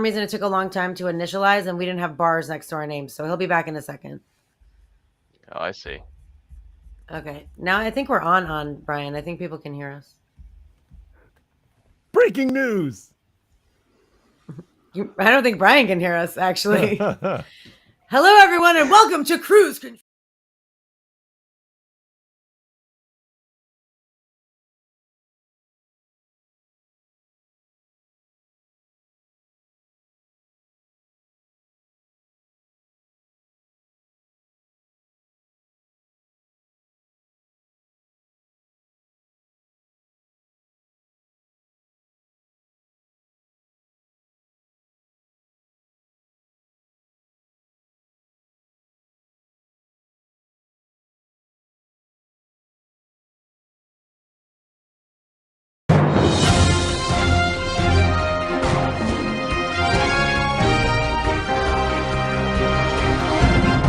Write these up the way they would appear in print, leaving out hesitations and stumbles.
reason it took a long time to initialize, and we didn't have bars next to our names, so he'll be back in a second. Oh, I see. Okay, now I think we're on, Brian. I think people can hear us. Breaking news! I don't think Brian can hear us, actually. Hello, everyone, and welcome to Kruse Control.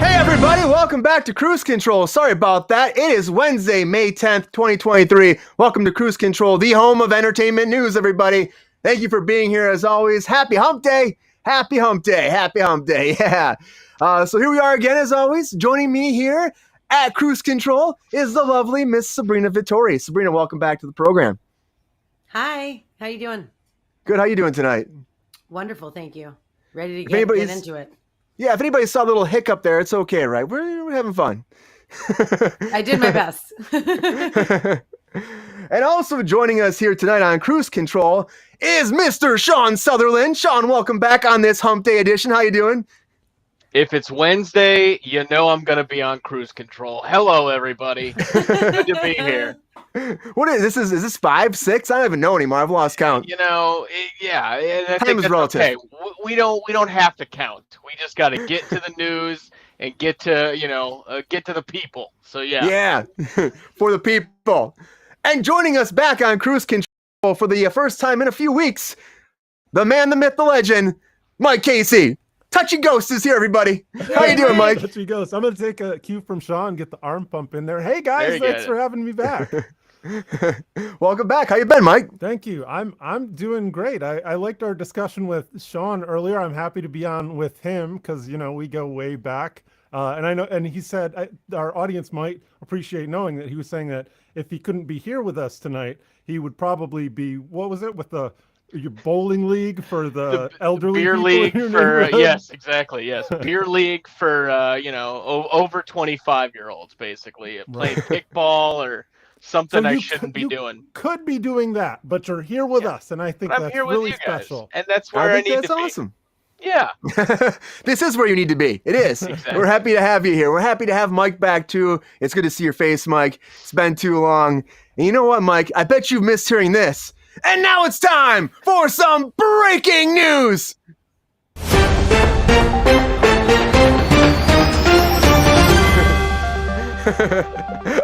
Everybody, welcome back to Kruse Control. Sorry about that. It is Wednesday, May 10th, 2023. Welcome to Kruse Control, the home of entertainment news, everybody. Thank you for being here as always. Happy hump day. Happy hump day. Happy hump day. Yeah. So here we are again as always. Joining me here at Kruse Control is the lovely Miss Sabrina Vittori. Sabrina, welcome back to the program. Hi. How you doing? Good. How you doing tonight? Wonderful. Thank you. Ready to get into it. Yeah, if anybody saw a little hiccup there, it's okay, right? We're having fun. I did my best. And also joining us here tonight on Kruse Control is Mr. Sean Sutherland. Sean, welcome back on this Hump Day edition. How you doing? If it's Wednesday, you know I'm going to be on Kruse Control. Hello, everybody. Good to be here. What is this? Is this 5, 6? I don't even know anymore. I've lost count. You know, I Time think is that's relative. okay. We don't have to count. We just got to get to the news and get to get to the people. So yeah. For the people. And joining us back on Kruse Control for the first time in a few weeks, the man, the myth, the legend, Mike Casey. Touchy Ghost is here, everybody. How you doing, Mike? Touchy Ghost. I'm going to take a cue from Sean, get the arm pump in there. Hey, guys, There you thanks go. for having me back. Welcome back. How you been, Mike? Thank you. I'm doing great. I liked our discussion with Sean earlier. I'm happy to be on with him because, you know, we go way back. And I know, and he said our audience might appreciate knowing that he was saying that if he couldn't be here with us tonight, he would probably be, what was it, with your bowling league for the elderly beer people league in your for neighborhood? yes, exactly, yes. Beer league for over 25-year-olds, basically playing kickball or something So I you shouldn't be you doing. Could be doing that, but you're here with us, and I think But I'm that's here with really you guys, special. and that's where I think need that's to be. awesome. Yeah. This is where you need to be. It is. Exactly. We're happy to have you here. We're happy to have Mike back too. It's good to see your face, Mike. It's been too long. And you know what, Mike? I bet you've missed hearing this. And now it's time for some breaking news.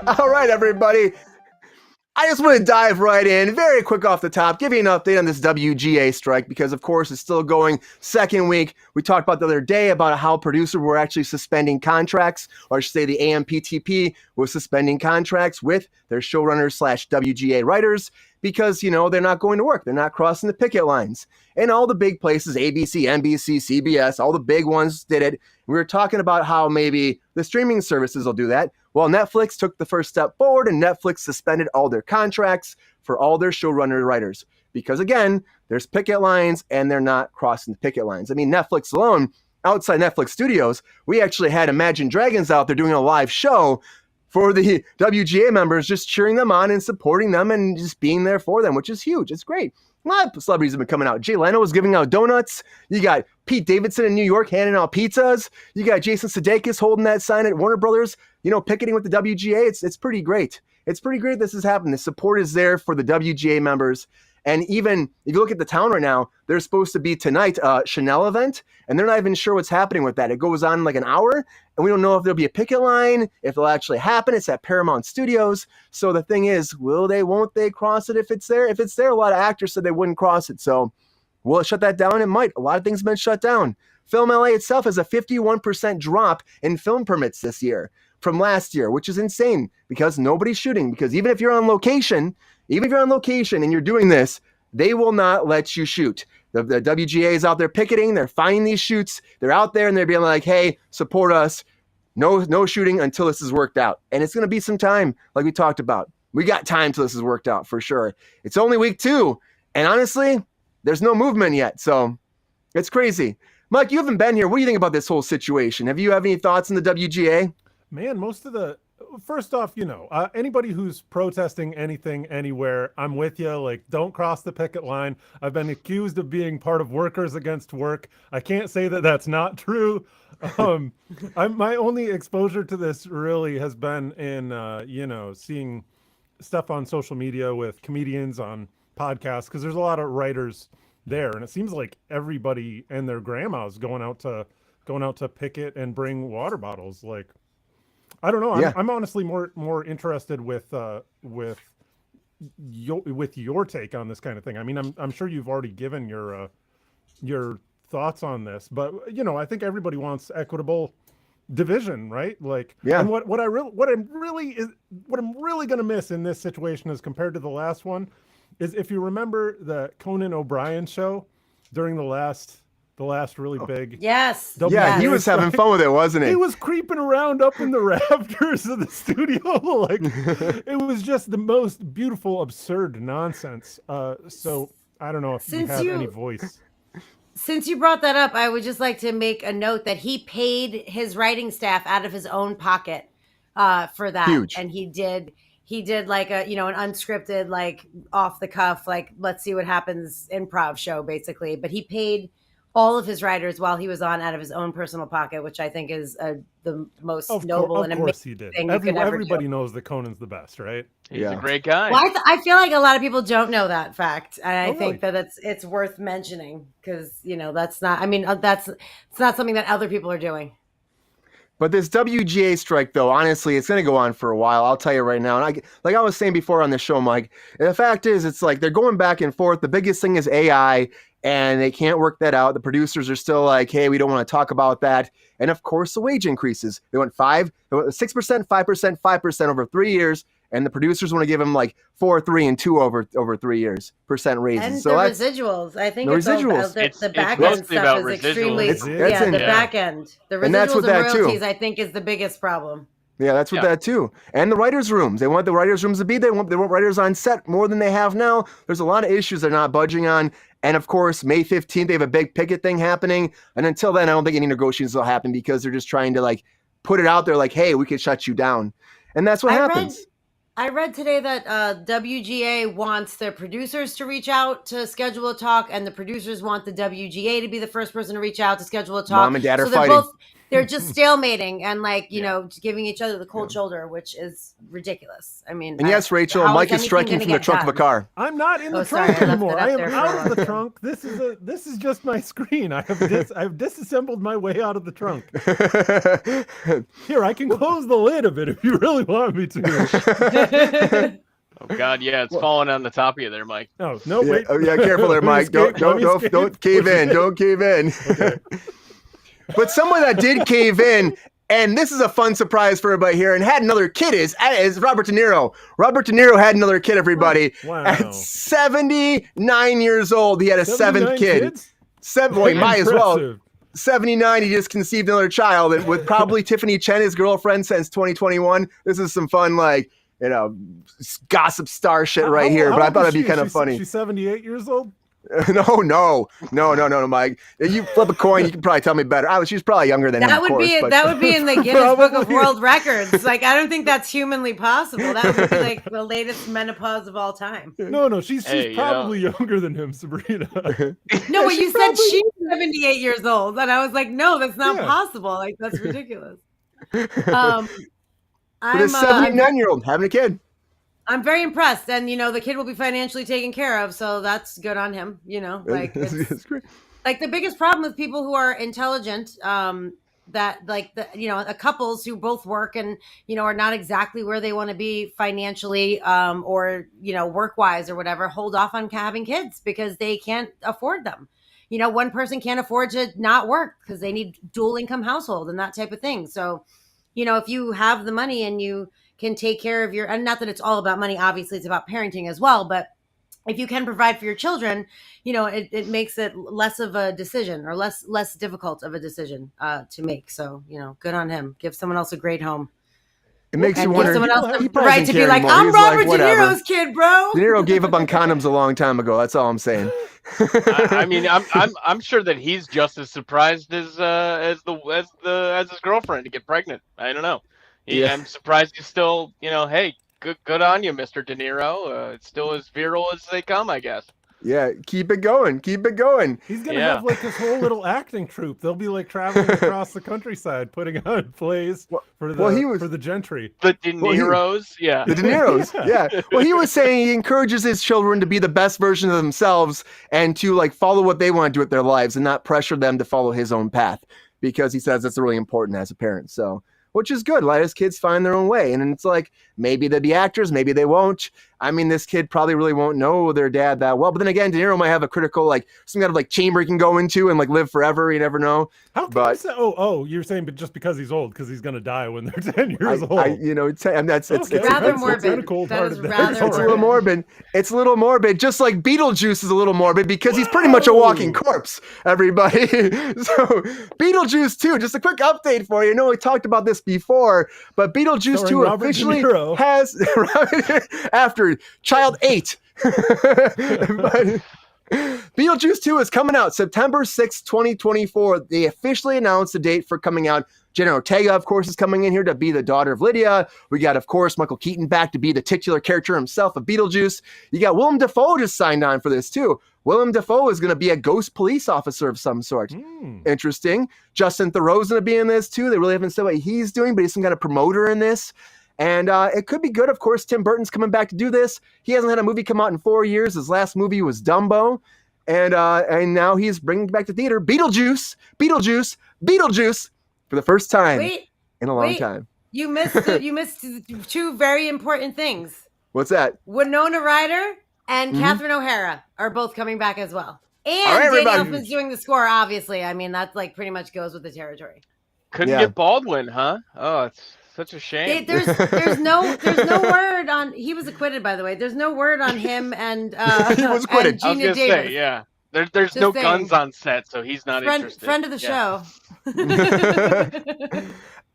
All right, everybody. I just want to dive right in, very quick off the top, give you an update on this WGA strike because, of course, it's still going second week. We talked about the other day about how producers were actually suspending contracts, or I should say the AMPTP was suspending contracts with their showrunners / WGA writers because, you know, they're not going to work. They're not crossing the picket lines. And all the big places, ABC, NBC, CBS, all the big ones did it. We were talking about how maybe the streaming services will do that. Well, Netflix took the first step forward and Netflix suspended all their contracts for all their showrunner writers. Because again, there's picket lines and they're not crossing the picket lines. I mean, Netflix alone, outside Netflix studios, we actually had Imagine Dragons out there doing a live show for the WGA members, just cheering them on and supporting them and just being there for them, which is huge. It's great. A lot of celebrities have been coming out. Jay Leno was giving out donuts. You got Pete Davidson in New York handing out pizzas. You got Jason Sudeikis holding that sign at Warner Brothers, you know, picketing with the WGA. It's pretty great. It's pretty great this is happening. The support is there for the WGA members. And even if you look at the town right now, there's supposed to be tonight a Chanel event, and they're not even sure what's happening with that. It goes on like an hour, and we don't know if there'll be a picket line, if it'll actually happen. It's at Paramount Studios. So the thing is, will they, won't they cross it if it's there? If it's there, a lot of actors said they wouldn't cross it. So will it shut that down? It might. A lot of things have been shut down. Film LA itself has a 51% drop in film permits this year from last year, which is insane because nobody's shooting. Because even if you're on location and you're doing this, they will not let you shoot. The WGA is out there picketing. They're finding these shoots. They're out there and they're being like, hey, support us. No shooting until this is worked out. And it's going to be some time, like we talked about. We got time till this is worked out for sure. It's only week 2. And honestly, there's no movement yet. So it's crazy. Mike, you haven't been here. What do you think about this whole situation? Have you have any thoughts on the WGA? Man, first off, anybody who's protesting anything anywhere, I'm with you. Like, don't cross the picket line. I've been accused of being part of Workers Against Work. I can't say that that's not true. My only exposure to this really has been in, seeing stuff on social media with comedians on podcasts, because there's a lot of writers there, and it seems like everybody and their grandma's going out to picket and bring water bottles. Like, I don't know. I'm honestly more interested with your take on this kind of thing. I mean, I'm sure you've already given your thoughts on this, but I think everybody wants equitable division, right? Like, yeah. And what I'm really going to miss in this situation as compared to the last one is, if you remember the Conan O'Brien show during the last really big. Yes. Yeah, he was having fun with it, wasn't he? He was creeping around up in the rafters of the studio. Like, it was just the most beautiful, absurd nonsense. So I don't know if you have any voice. Since you brought that up, I would just like to make a note that he paid his writing staff out of his own pocket for that. Huge. And he did like an unscripted, like off the cuff, like let's see what happens improv show basically. But he paid all of his writers while he was on out of his own personal pocket, which I think is the most noble and amazing thing you could ever Everybody do. knows that Conan's the best, right? He's a great guy. Well, I feel like a lot of people don't know that fact, and I really? think that it's worth mentioning, because that's not. I mean, it's not something that other people are doing. But this WGA strike, though, honestly, it's going to go on for a while. I'll tell you right now. And like I was saying before on the show, Mike, the fact is, it's like they're going back and forth. The biggest thing is AI, and they can't work that out. The producers are still like, hey, we don't want to talk about that. And of course, the wage increases. They went 6%, 5%, 5% over 3 years. And the producers want to give them like 4, 3, and 2 over 3 years % raises. And so the that's residuals. I think the it's residuals. The back end stuff is extremely. The back end. The And that's residuals what and that too. royalties, I think, is the biggest problem. Yeah, that's what that too. And the writers' rooms. They want the writers' rooms to be there. They want writers on set more than they have now. There's a lot of issues they're not budging on. And of course, May 15th, they have a big picket thing happening. And until then, I don't think any negotiations will happen, because they're just trying to like put it out there like, hey, we could shut you down. And that's what happens. I read today that WGA wants their producers to reach out to schedule a talk, and the producers want the WGA to be the first person to reach out to schedule a talk. Mom and dad are fighting. They're just stalemating and giving each other the cold shoulder, which is ridiculous. I mean, and yes, Rachel, Mike is striking from the trunk of a car. I'm not in the trunk anymore. I am out of the trunk. This is just my screen. I've disassembled my way out of the trunk. Here, I can close the lid of it if you really want me to. Oh God, yeah, it's falling on the top of you there, Mike. Oh no, wait. Oh yeah, careful there, Mike. Don't cave in. Don't cave in. Okay. But someone that did cave in, and this is a fun surprise for everybody here, and had another kid is Robert De Niro. Robert De Niro had another kid, everybody. Wow. At 79 years old, he had a 7th kid. Kids? He might as well. 79, he just conceived another child, and with probably Tiffany Chen, his girlfriend, since 2021. This is some fun, gossip star shit right here, but I thought it'd be kind of funny. She's 78 years old? No, Mike. You flip a coin, you can probably tell me better. She's probably younger than him, that would be in the Guinness Book of World Records. Like, I don't think that's humanly possible. That would be like the latest menopause of all time. No, she's probably younger than him, Sabrina. No, but you said she's 78 years old, and I was like, no, that's not possible. Like, that's ridiculous. I'm a 79-year-old having a kid. I'm very impressed, and the kid will be financially taken care of, so that's good on him. It's great. Like, the biggest problem with people who are intelligent, couples who both work and are not exactly where they want to be financially, or work wise or whatever, hold off on having kids because they can't afford them. One person can't afford to not work because they need dual income household and that type of thing. So, if you have the money and you can take care of and not that it's all about money, obviously it's about parenting as well, but if you can provide for your children, it makes it less of a decision, or less difficult of a decision to make. So, good on him. Give someone else a great home. It makes you And give wonder. someone else He the probably right doesn't to be care like, anymore. I'm He's Robert like, De whatever. Niro's kid, bro. De Niro gave up on condoms a long time ago. That's all I'm saying. I mean, I'm sure that he's just as surprised as his girlfriend to get pregnant. I don't know. Yeah. I'm surprised he's still, hey, good on you, Mr. De Niro. It's still as virile as they come, I guess. Yeah, keep it going. Keep it going. He's going to have like this whole little acting troupe. They'll be like traveling across the countryside, putting on plays for the gentry. The De Niros, yeah. The De Niros, yeah. Well, he was saying he encourages his children to be the best version of themselves and to like follow what they want to do with their lives and not pressure them to follow his own path, because he says that's really important as a parent. So, which is good. Let his kids find their own way. And it's like, maybe they'll be actors, maybe they won't. I mean, this kid probably really won't know their dad that well. But then again, De Niro might have a critical, like, some kind of like chamber he can go into and like live forever. You never know. How can you say, you're saying, but just because he's old, because he's going to die when they're 10 years old. It's rather morbid. That is rather It's a little morbid. It's a little morbid, just like Beetlejuice is a little morbid because he's pretty much a walking corpse, everybody. So Beetlejuice 2, just a quick update for you. I know we talked about this before, but Beetlejuice 2 officially has, after Child 8. But Beetlejuice 2 is coming out September 6th, 2024. They officially announced the date for coming out. Jenna Ortega, of course, is coming in here to be the daughter of Lydia. We got, of course, Michael Keaton back to be the titular character himself of Beetlejuice. You got Willem Dafoe just signed on for this, too. Willem Dafoe is going to be a ghost police officer of some sort. Interesting. Justin Theroux's going to be in this, too. They really haven't said what he's doing, but he's some kind of promoter in this. And it could be good. Of course, Tim Burton's coming back to do this. He hasn't had a movie come out in 4 years. His last movie was Dumbo. And now he's bringing back to theater Beetlejuice for the first time in a long time. You missed two very important things. What's that? Winona Ryder and Catherine O'Hara are both coming back as well. And Danny Elfman's doing the score, obviously. I mean, that's like pretty much goes with the territory. Couldn't get Baldwin, huh? Oh, it's such a shame. There's no word on. He was acquitted, by the way. There's no word on him and he was acquitted. And Gina Davis. Say, yeah. There's no guns on set, so he's not interested. Friend of the show.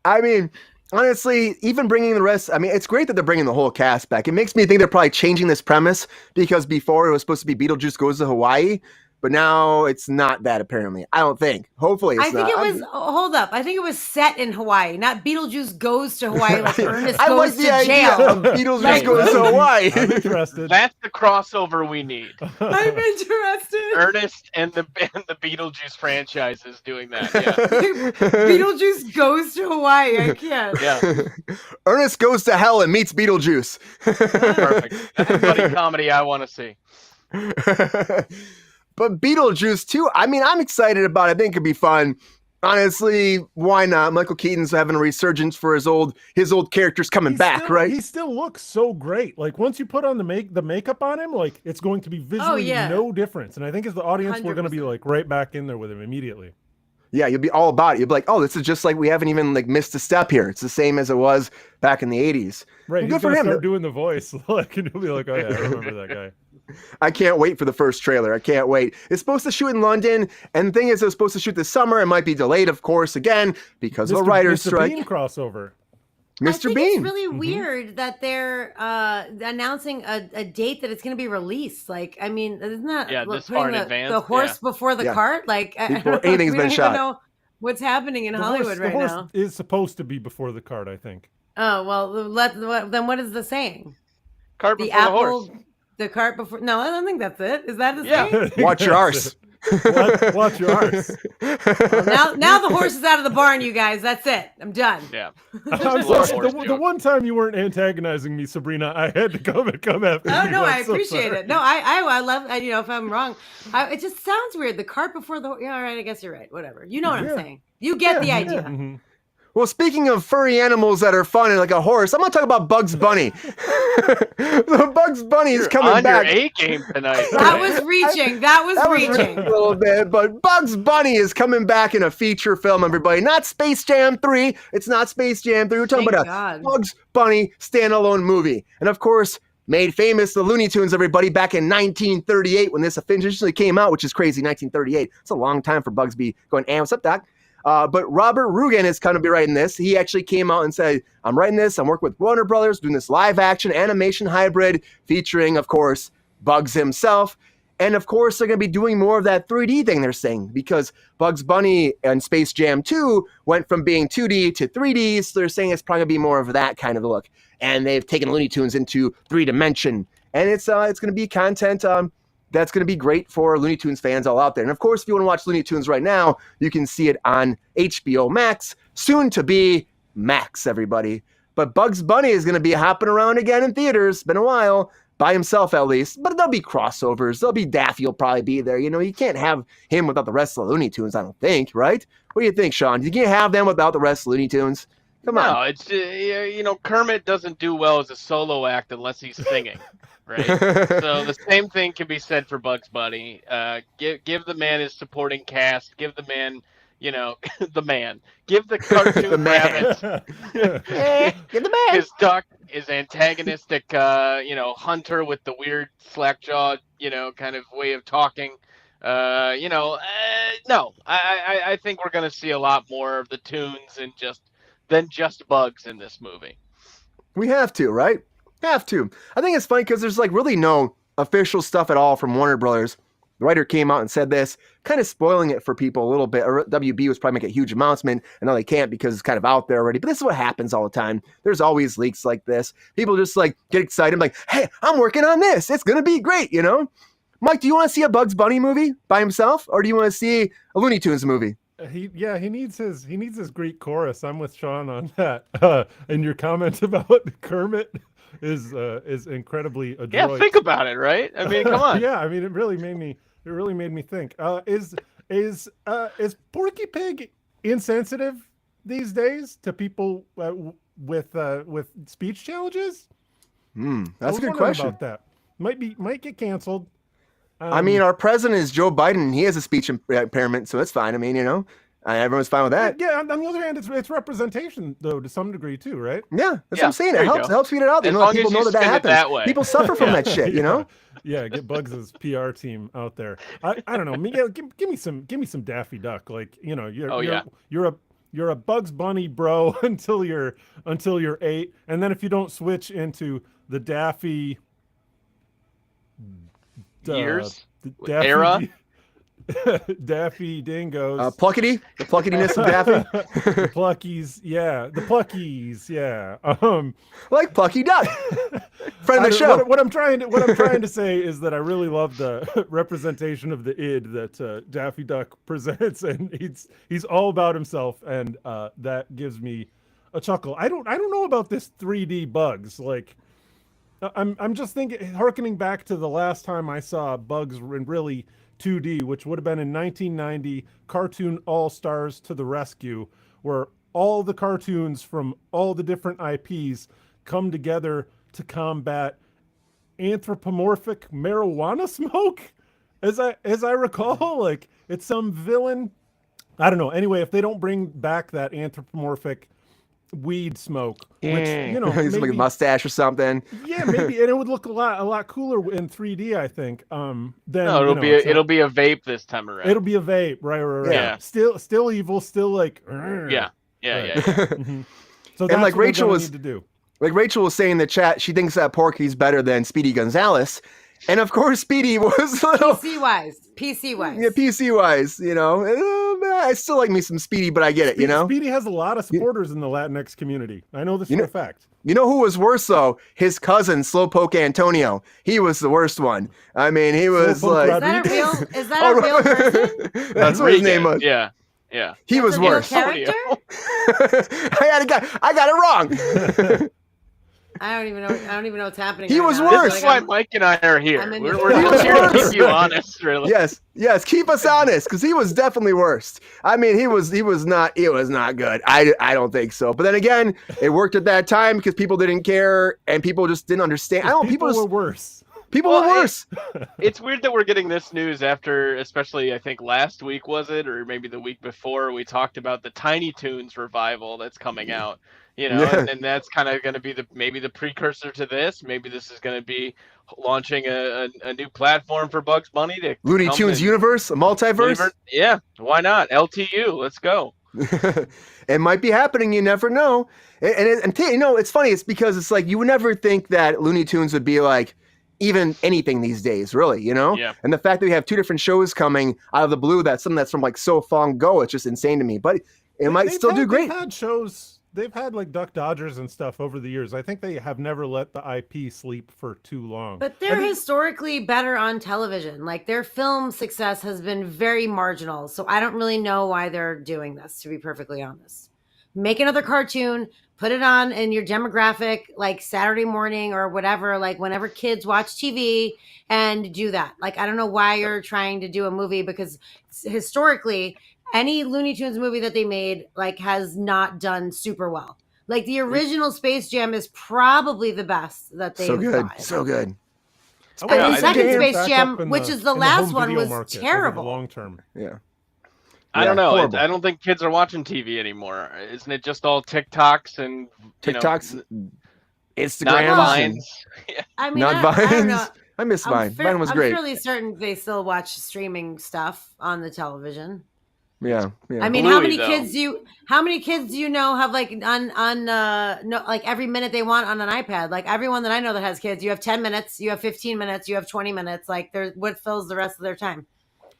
I mean, honestly, even bringing the rest, I mean, it's great that they're bringing the whole cast back. It makes me think they're probably changing this premise because before it was supposed to be Beetlejuice goes to Hawaii, but now it's not that apparently. I don't think. Hopefully it's not. I think it was, hold up. I think it was set in Hawaii, not Beetlejuice goes to Hawaii like Ernest goes to jail. Beetlejuice goes to Hawaii. I'm interested. That's the crossover we need. I'm interested. Ernest and the Beetlejuice franchise is doing that. Yeah. Beetlejuice goes to Hawaii. I can't. Yeah. Ernest goes to hell and meets Beetlejuice. Perfect. That's a funny comedy I want to see. But Beetlejuice 2, I mean, I'm excited about it. I think it could be fun. Honestly, why not? Michael Keaton's having a resurgence for his old characters coming back, right? He still looks so great. Like once you put on the makeup on him, like it's going to be visually no difference. And I think as the audience, 100%. We're going to be like right back in there with him immediately. Yeah, you'll be all about it. You'll be like, oh, this is just like we haven't even like missed a step here. It's the same as it was back in the 80s. Right. Well, good for him. Start doing the voice. Like, and he'll be like, oh yeah, I remember that guy. I can't wait for the first trailer. I can't wait. It's supposed to shoot in London, and the thing is, it was supposed to shoot this summer. It might be delayed, of course, again, because of a writer's strike. Mr. Bean crossover. Mr. Bean. It's really weird that they're announcing a date that it's going to be released. Like, I mean, isn't that this far in advance? The horse before the cart? Like, before anything's been shot. I don't know what's happening in Hollywood right now. The horse is supposed to be before the cart, I think. Oh, well, then what is the saying? Cart before the horse. The cart before. No, I don't think that's it. Is that the saying? Watch your arse. Watch your arse. Well, now the horse is out of the barn, you guys. That's it. I'm done. Yeah. The one time you weren't antagonizing me, Sabrina, I had to come after you. Oh no, I appreciate it. No, I love. If I'm wrong, it just sounds weird. The cart before the. Yeah, all right. I guess you're right. Whatever. You know what I'm saying. You get the idea. Yeah. Mm-hmm. Well, speaking of furry animals that are fun and like a horse, I'm going to talk about Bugs Bunny. Bugs Bunny is coming back. On your A game tonight. That was reaching. That was reaching. A little bit, but Bugs Bunny is coming back in a feature film, everybody. Not Space Jam 3. It's not Space Jam 3. We're talking about a Bugs Bunny standalone movie. And of course, made famous the Looney Tunes, everybody, back in 1938 when this officially came out, which is crazy, 1938. It's a long time for Bugsby going, what's up, Doc? But Robert Rugen is going to be writing this. He actually came out and said, I'm writing this. I'm working with Warner Brothers, doing this live action animation hybrid featuring, of course, Bugs himself. And of course, they're going to be doing more of that 3D thing, they're saying, because Bugs Bunny and Space Jam 2 went from being 2D to 3D. So they're saying it's probably going to be more of that kind of look. And they've taken Looney Tunes into 3D. And it's going to be content that's going to be great for Looney Tunes fans all out there. And of course, if you want to watch Looney Tunes right now, you can see it on HBO Max, soon to be Max, everybody. But Bugs Bunny is going to be hopping around again in theaters. Been a while. By himself, at least. But there'll be crossovers. There'll be Daffy will probably be there. You know, you can't have him without the rest of the Looney Tunes, I don't think, right? What do you think, Sean? You can't have them without the rest of the Looney Tunes? Come on. No, it's, Kermit doesn't do well as a solo act unless he's singing, right? So the same thing can be said for Bugs Bunny. Give the man his supporting cast. Give the man, the man. Give the cartoon The man. rabbit. Give the man. His duck, his antagonistic, hunter with the weird slack-jawed, kind of way of talking. No, I think we're going to see a lot more of the tunes than just Bugs in this movie. We have to, right? Have to. I think it's funny because there's really no official stuff at all from Warner Brothers. The writer came out and said this, kind of spoiling it for people a little bit. Or WB was probably making a huge announcement, and now they can't because it's kind of out there already. But this is what happens all the time. There's always leaks like this. People just get excited, like, hey, I'm working on this. It's going to be great, Mike, do you want to see a Bugs Bunny movie by himself, or do you want to see a Looney Tunes movie? He needs his Greek chorus. I'm with Sean on that. And your comment about Kermit is incredibly adroit. Yeah, think about it, right? I mean, come on. Yeah, I mean, it really made me think. Is Porky Pig insensitive these days to people with speech challenges? That's a good question. About that. Might get canceled. I mean, our president is Joe Biden. He has a speech impairment, so that's fine. I mean, everyone's fine with that. Yeah. On the other hand, it's representation though to some degree too, right? Yeah, that's what I'm saying. It helps feed it out. People know that happens. That way. People suffer from that shit, Yeah, get Bugs' PR team out there. I don't know. Give me some Daffy Duck. You're a Bugs Bunny bro until you're 8, and then if you don't switch into the Daffy years Daffy, era. Daffy Dingoes. The pluckiness of Daffy. The Pluckies, yeah. Like Plucky Duck. Friend of the show. What I'm trying to say is that I really love the representation of the id that Daffy Duck presents, and he's all about himself, and that gives me a chuckle. I don't know about this 3D Bugs. I'm just harkening back to the last time I saw Bugs in really 2D, which would have been in 1990, Cartoon All-Stars to the Rescue, where all the cartoons from all the different IPs come together to combat anthropomorphic marijuana smoke. As I recall, it's some villain. I don't know. Anyway, if they don't bring back that anthropomorphic weed smoke, which he's like a mustache or something. Yeah, maybe, and it would look a lot cooler in 3D, I think. It'll be a vape this time around. It'll be a vape, right. Yeah. Still evil, still Yeah. Mm-hmm. So that's and what Rachel need to do. Like Rachel was saying in the chat, she thinks that Porky's better than Speedy Gonzales. And of course, Speedy was little PC wise. Yeah, PC wise, I still like me some Speedy, but I get it, Speedy has a lot of supporters in the Latinx community. I know this for a fact. You know who was worse though? His cousin, Slowpoke Antonio. He was the worst one. I mean, he was Slowpoke is that a real person? That's what his name was. Yeah. He was worse. Character? I got it wrong. I don't even know what's happening. He right was now. worse. This is why Mike and I are here. I'm We're just here to keep you honest, really. Yes, keep us honest, because he was definitely worst. I mean, he was not good. I don't think so. But then again, it worked at that time because people didn't care and people just didn't understand. People were worse. People Well, are worse. It's weird that we're getting this news after, especially I think last week was it, or maybe the week before, we talked about the Tiny Toons revival that's coming out. Yeah. And that's kind of going to be maybe the precursor to this. Maybe this is going to be launching a new platform for Bugs Bunny to Looney come Tunes and universe, a multiverse. Yeah, why not? LTU, let's go. It might be happening. You never know. It's funny. It's because it's like you would never think that Looney Tunes would be like even anything these days, really, Yeah. And the fact that we have 2 different shows coming out of the blue, that's something that's from like so long ago, it's just insane to me. But it might still do great. They've had shows, they've had like Duck Dodgers and stuff over the years. I think they have never let the IP sleep for too long. But they're historically better on television. Like their film success has been very marginal. So I don't really know why they're doing this, to be perfectly honest. Make another cartoon, put it on in your demographic, like Saturday morning or whatever, like whenever kids watch TV, and do that. Like, I don't know why you're trying to do a movie, because historically, any Looney Tunes movie that they made, like, has not done super well. Like the original Space Jam is probably the best that they've tried. So good. And the second Space Jam, which is the last one, was terrible. Long term. Yeah. I don't know. Horrible. I don't think kids are watching TV anymore. Isn't it just all TikToks and TikToks, Instagram, not Vines? I mean, not I Vines. don't know. I miss Vine. Vine was I'm great. fairly certain they still watch streaming stuff on the television. Yeah. I mean, Bluey, how many though. kids do you know have like like every minute they want on an iPad? Like everyone that I know that has kids, you have 10 minutes, you have 15 minutes, you have 20 minutes. Like there's what fills the rest of their time.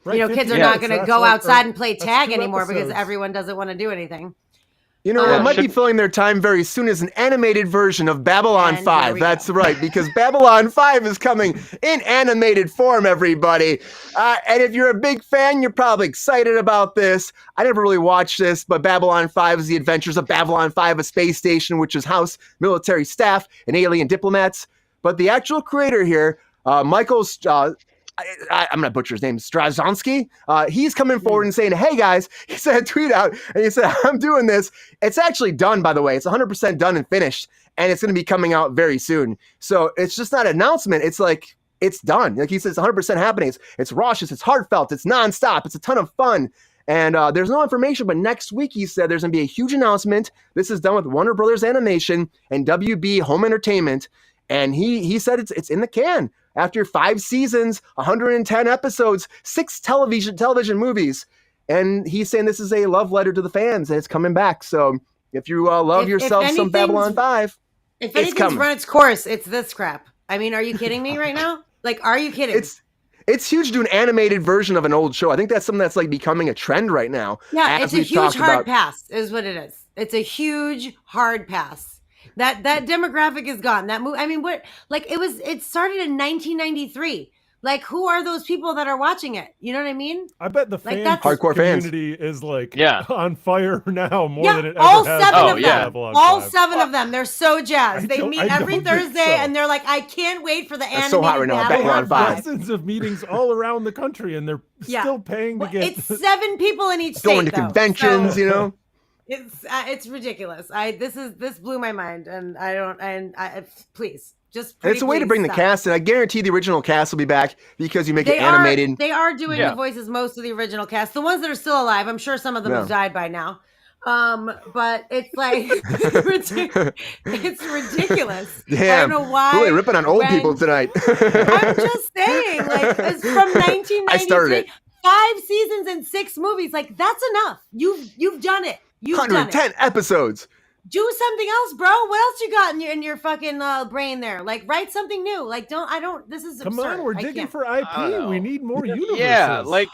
Right, Kids are not going to go outside and play tag anymore because episodes. everyone doesn't want to do anything. What might be filling their time very soon is an animated version of Babylon And 5. here we That's go. right, because Babylon 5 is coming in animated form, everybody. And if you're a big fan, you're probably excited about this. I never really watched this, but Babylon 5 is the adventures of Babylon 5, a space station which is house military staff and alien diplomats. But the actual creator here, Michael... I'm going to butcher his name, Straczynski. He's coming forward and saying, hey guys, he sent a tweet out and he said, I'm doing this. It's actually done, by the way. It's 100% done and finished, and it's going to be coming out very soon. So it's just not an announcement. It's like, it's done. Like he says, it's 100% happening. It's raucous, it's heartfelt, it's nonstop, it's a ton of fun. And there's no information, but next week he said there's going to be a huge announcement. This is done with Warner Brothers Animation and WB Home Entertainment. And he said it's in the can. After 5 seasons, 110 episodes, 6 television movies. And he's saying this is a love letter to the fans, and it's coming back. So if you love yourself some Babylon 5, if anything's run its course, it's this crap. I mean, are you kidding me right now? Like, are you kidding? It's huge to do an animated version of an old show. I think that's something that's like becoming a trend right now. Yeah, it's a huge hard pass is what it is. It's a huge hard pass. That demographic is gone. That movie, I mean, it started in 1993. Like, who are those people that are watching it? You know what I mean? I bet the hardcore community is like on fire now more than it all ever has. 7 of them. All 5. 7 of them. They're so jazzed. They meet every Thursday, and they're like, I can't wait for the animated. So hot right now. Babylon 5. Dozens of meetings all around the country, and they're still paying to get. It's 7 people in each state. Going to conventions, It's ridiculous. This blew my mind, and please just. It's a way to bring the cast in. I guarantee the original cast will be back because you make it animated. They are doing the voices most of the original cast. The ones that are still alive, I'm sure some of them have died by now. But it's like it's ridiculous. Damn, I don't know why. Really ripping on old people tonight. I'm just saying, like, it's from 1993. I started it. 5 seasons and 6 movies. Like, that's enough. You've done it. 110 episodes. Do something else, bro. What else you got in your fucking brain there? Like, write something new. Like, this is absurd. Come on, we're digging for IP. We need more universes. Yeah, like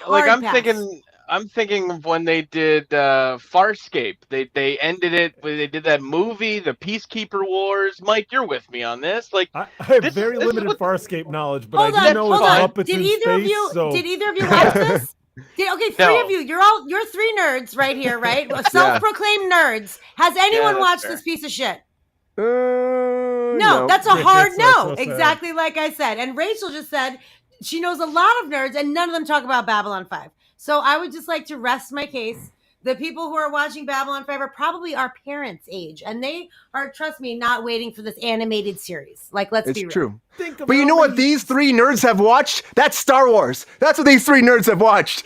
I'm thinking of when they did Farscape. They ended it. They did that movie, The Peacekeeper Wars. Mike, you're with me on this. Like, I have very limited Farscape knowledge, but I do know it's Muppets did in either space. Did either of you watch this? Okay, 3 of you. You're 3 nerds right here, right? Self-proclaimed nerds. Has anyone watched this piece of shit? No, that's a hard no. Exactly like I said. And Rachel just said she knows a lot of nerds, and none of them talk about Babylon 5. So I would just like to rest my case The people who are watching Babylon Forever probably our parents' age, and they are, trust me, not waiting for this animated series. Like, let's It's be real. true. Think of But you how know what many- these three nerds have watched? That's Star Wars. That's what these three nerds have watched.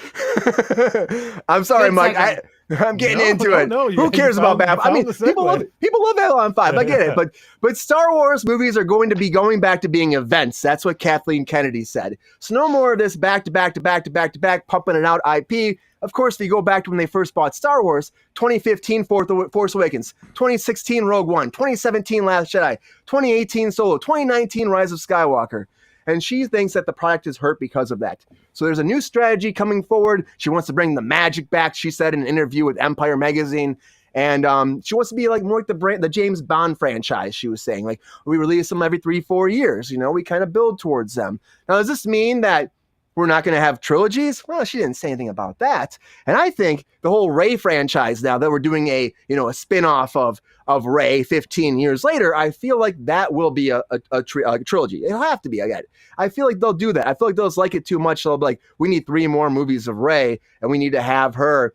I'm sorry, Good Mike. segue. I'm getting No, into no, it. no, Who cares about Babylon? I mean, the people love Babylon 5. I get it. But Star Wars movies are going to be going back to being events. That's what Kathleen Kennedy said. So no more of this back to back to back to back to back pumping it out IP. Of course, if you go back to when they first bought Star Wars, 2015 Force Awakens, 2016 Rogue One, 2017 Last Jedi, 2018 Solo, 2019 Rise of Skywalker. And she thinks that the product is hurt because of that. So there's a new strategy coming forward. She wants to bring the magic back, she said in an interview with Empire Magazine. And she wants to be like more like the James Bond franchise, she was saying. Like, we release them every 3-4 years. You know, we kind of build towards them. Now, does this mean that we're not going to have trilogies? Well, she didn't say anything about that. And I think the whole Rey franchise now that we're doing a spin-off of Rey 15 years later, I feel like that will be a trilogy. It'll have to be, again. I feel like they'll do that. I feel like they'll just like it too much. So they'll be like, we need 3 more movies of Rey, and we need to have her,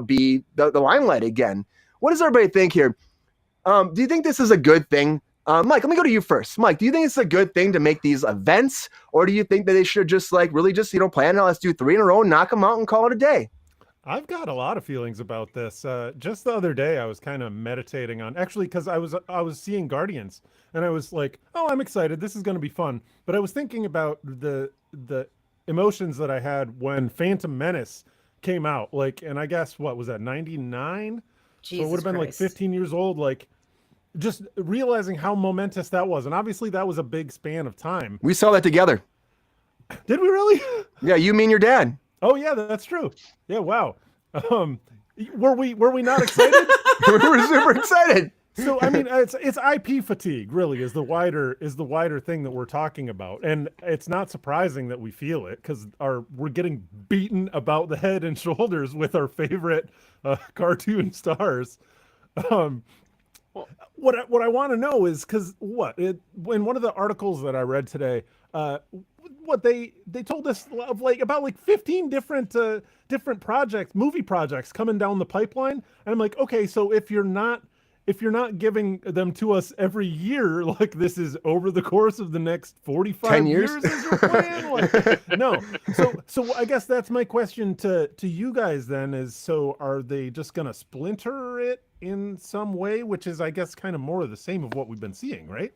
be the limelight again. What does everybody think here? Do you think this is a good thing? Mike, let me go to you first. Mike, do you think it's a good thing to make these events, or do you think that they should just really just plan it? Let's do 3 in a row, knock them out, and call it a day? I've got a lot of feelings about this. Just the other day, I was kind of meditating on, actually, because I was seeing Guardians, and I was like, oh, I'm excited. This is going to be fun. But I was thinking about the emotions that I had when Phantom Menace came out. And I guess, what was that, 99? So it would have been like 15 years old. Just realizing how momentous that was. And obviously that was a big span of time. We saw that together. Did we really? Yeah, you, me, and your dad. Oh yeah, that's true. Yeah, wow. Were we not excited? We were super excited. So I mean, it's IP fatigue, really, is the wider thing that we're talking about, and it's not surprising that we feel it because we're getting beaten about the head and shoulders with our favorite cartoon stars. What I want to know is because in one of the articles that I read today, what they told us of about 15 different movie projects coming down the pipeline, and I'm like, okay, so if you're not giving them to us every year, this is over the course of the next 45 10 years is your plan? No. So I guess that's my question to you guys then is, so are they just going to splinter it in some way, which is, I guess, kind of more of the same of what we've been seeing, right?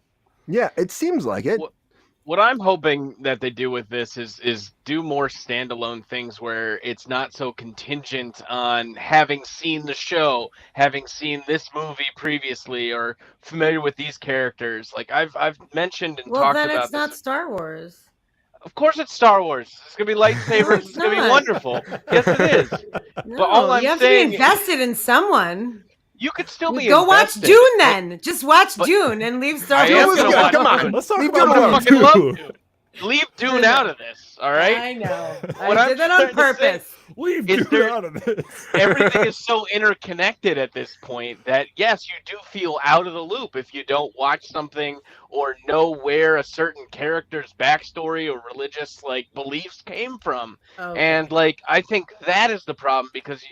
Yeah, it seems like it. What I'm hoping that they do with this is do more standalone things where it's not so contingent on having seen the show, having seen this movie previously, or familiar with these characters. I've mentioned and talked about this. Well, then it's not Star Wars. Of course it's Star Wars. It's going to be lightsabers. It's going to be wonderful. Yes, it is. No, But all I'm you have saying to be invested in someone. You could still be Go watch invested. Dune then. Just watch Dune and leave Star I Wars. am Dune was gonna good. watch Come on. Dune. Let's talk Leave about Dune alone. I fucking love Dune. Dune. Leave Dune out of this, all right? I know. What I I'm did that on trying to say- purpose. Leave Is Dune there- out of this. Everything is so interconnected at this point that, yes, you do feel out of the loop if you don't watch something or know where a certain character's backstory or religious beliefs came from. Okay. And I think that is the problem, because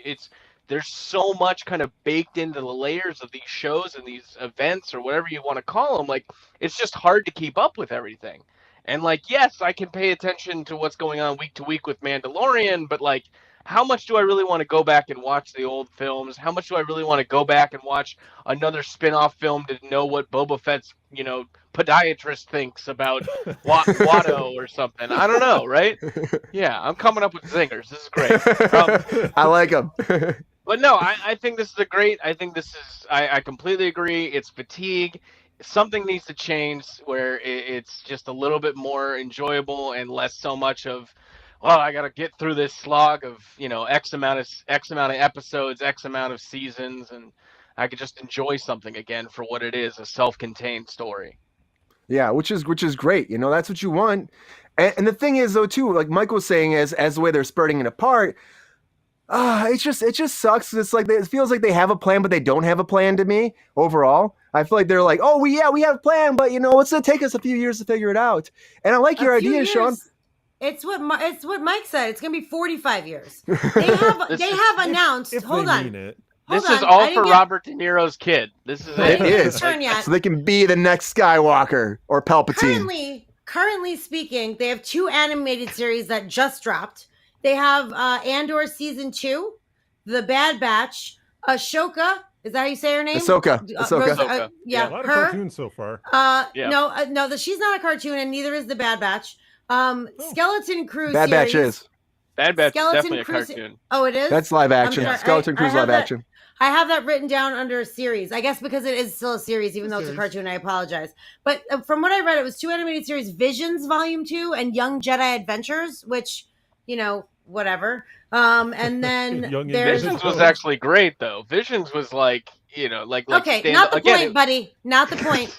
there's so much kind of baked into the layers of these shows and these events, or whatever you want to call them. It's just hard to keep up with everything. And yes, I can pay attention to what's going on week to week with Mandalorian, but how much do I really want to go back and watch the old films? How much do I really want to go back and watch another spin-off film to know what Boba Fett's, podiatrist thinks about Watto or something? I don't know, right? Yeah, I'm coming up with zingers. This is great. I like them. But no, I think this is I completely agree. It's fatigue. Something needs to change where it's just a little bit more enjoyable and less so much of, well, I got to get through this slog of, X amount of episodes, X amount of seasons, and I could just enjoy something again for what it is, a self-contained story. Yeah, which is great. That's what you want. And the thing is, though, too, like Mike was saying, as the way they're spreading it apart, it just sucks. It's it feels like they have a plan, but they don't have a plan to me overall. I feel like they're like, we have a plan, but it's going to take us a few years to figure it out. And I like your idea, Sean. It's what Mike said. It's gonna be 45 years. They have announced. If Hold they on. mean it. This Hold is on. all I didn't for get- Robert De Niro's kid. This is I It didn't get is. his turn yet. So they can be the next Skywalker or Palpatine. Currently speaking, they have 2 animated series that just dropped. They have Andor season 2, The Bad Batch, Ashoka. Is that how you say her name? Ahsoka. Ahsoka. Ahsoka. Yeah, A lot of her. cartoons so far. Yeah. No, she's not a cartoon, and neither is The Bad Batch. Skeleton Crew Bad series. Batch is. Bad Batch is Skeleton definitely a Crew- cartoon. Oh, it is. That's live action. sorry, Skeleton I Crew's have live that- action. I have that written down under a series. I guess because it is still a series, even though it's a Series. cartoon. I apologize. But from what I read, it was 2 animated series: Visions Volume 2 and Young Jedi Adventures, which, whatever. And then Young there's Visions was actually great though. Visions was like okay, stand- not the again, point, buddy. Not the point.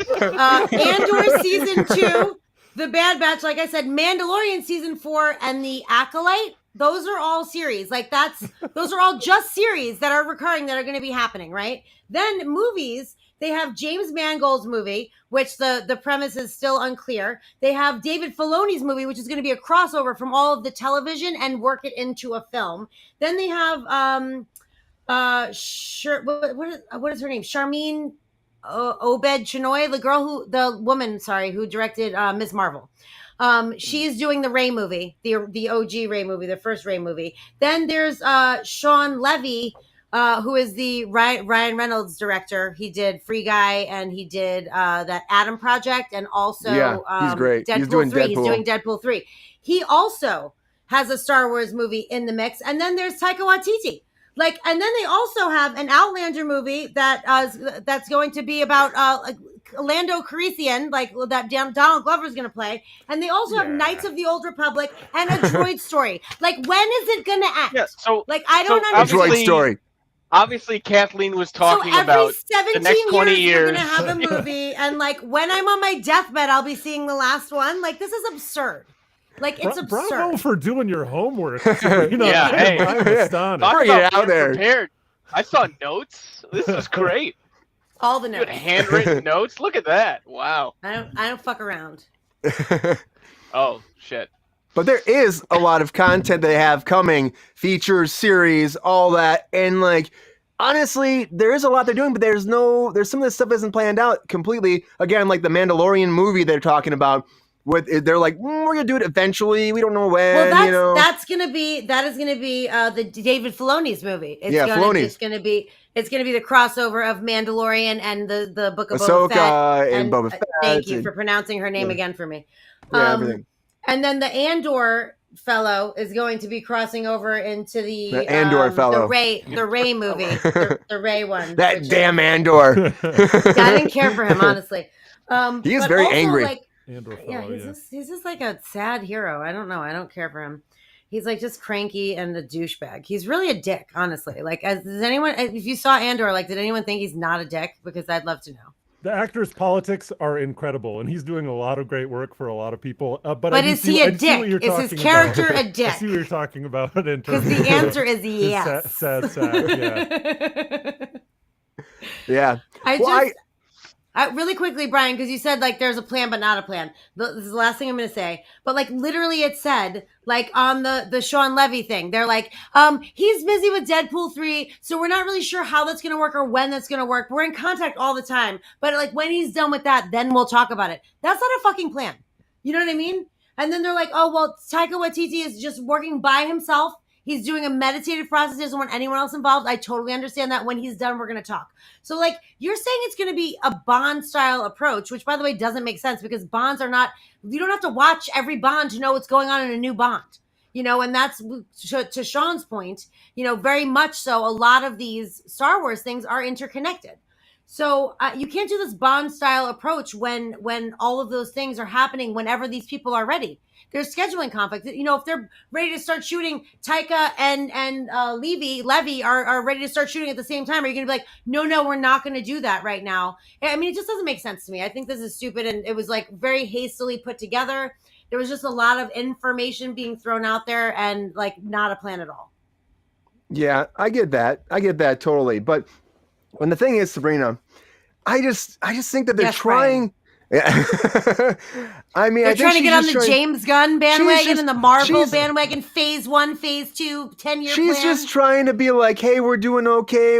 Andor season 2, The Bad Batch, like I said, Mandalorian season 4, and The Acolyte. Those are all series. Those are all just series that are recurring that are going to be happening, right? Then movies. They have James Mangold's movie, which the premise is still unclear. They have David Filoni's movie, which is going to be a crossover from all of the television and work it into a film. Then they have what is her name? Charmin Obed Chinoy, the woman who directed Ms. Marvel. She's doing the Ray movie, the OG Ray movie, the first Ray movie. Then there's Sean Levy, who is the Ryan Reynolds director. He did Free Guy, and he did that Adam Project, and also he's great. Deadpool He's doing 3. Deadpool. He's doing Deadpool 3. He also has a Star Wars movie in the mix. And then there's Taika Waititi. And then they also have an Outlander movie that's going to be about Lando Calrissian, that Donald Glover's going to play. And they also have Knights of the Old Republic and a droid story. When is it going to end? Yeah, so I don't A understand. droid story. Obviously, Kathleen was talking so every about 17 the next 20 years, years. we're going to have a movie. And when I'm on my deathbed, I'll be seeing the last one. This is absurd. It's absurd. Bravo for doing your homework. Yeah, hey. I'm astonished. Talk Bring it about out being there. prepared. I saw notes. This is great. All the You had notes. handwritten notes. Look at that. Wow. I don't fuck around. Oh shit. But there is a lot of content they have coming, features, series, all that. And honestly, there is a lot they're doing, but there's some of this stuff isn't planned out completely. Again, the Mandalorian movie they're talking about, they're like, we're gonna do it eventually. We don't know when. Well, that is gonna be the David Filoni's movie. It's gonna be the crossover of Mandalorian and the Book of Boba Fett. Ahsoka and Boba Fett. Thank you for pronouncing her name again for me. Everything. And then the Andor fellow is going to be crossing over into the Andor fellow. the Ray movie, the Ray one. That damn Andor. I didn't care for him, honestly. He is but very also, angry. Andor Yeah, fellow, he's just a sad hero. I don't know. I don't care for him. He's just cranky and a douchebag. He's really a dick, honestly. Does anyone, if you saw Andor, did anyone think he's not a dick? Because I'd love to know. The actor's politics are incredible, and he's doing a lot of great work for a lot of people. But is he a dick? Is his character a dick? I see what you're talking about. Because the answer is yes. Sad, yeah. Yeah. Really quickly, Brian, because you said there's a plan but not a plan. This is the last thing I'm going to say. But literally, it said on the Sean Levy thing, they're he's busy with Deadpool 3, so we're not really sure how that's going to work or when that's going to work. We're in contact all the time, but when he's done with that, then we'll talk about it. That's not a fucking plan. You know what I mean? And then they're oh well, Taika Waititi is just working by himself. He's doing a meditative process. He doesn't want anyone else involved. I totally understand that. When he's done, we're going to talk. So, you're saying it's going to be a Bond-style approach, which, by the way, doesn't make sense because Bonds are not – you don't have to watch every Bond to know what's going on in a new Bond. And that's to Sean's point, very much so. A lot of these Star Wars things are interconnected. So you can't do this Bond-style approach when all of those things are happening whenever these people are ready. There's scheduling conflicts. If they're ready to start shooting, Taika and Levy are ready to start shooting at the same time. Are you going to be no, we're not going to do that right now? I mean, it just doesn't make sense to me. I think this is stupid, and it was very hastily put together. There was just a lot of information being thrown out there and not a plan at all. Yeah, I get that. totally. But when the thing is, Sabrina, I just think that they're trying. Yeah. I mean, They're I think trying to she's get on just the trying- James Gunn bandwagon just- and the Marvel she's- bandwagon. Phase 1, Phase 2, 10-year She's plan. just trying to be like, hey, we're doing okay.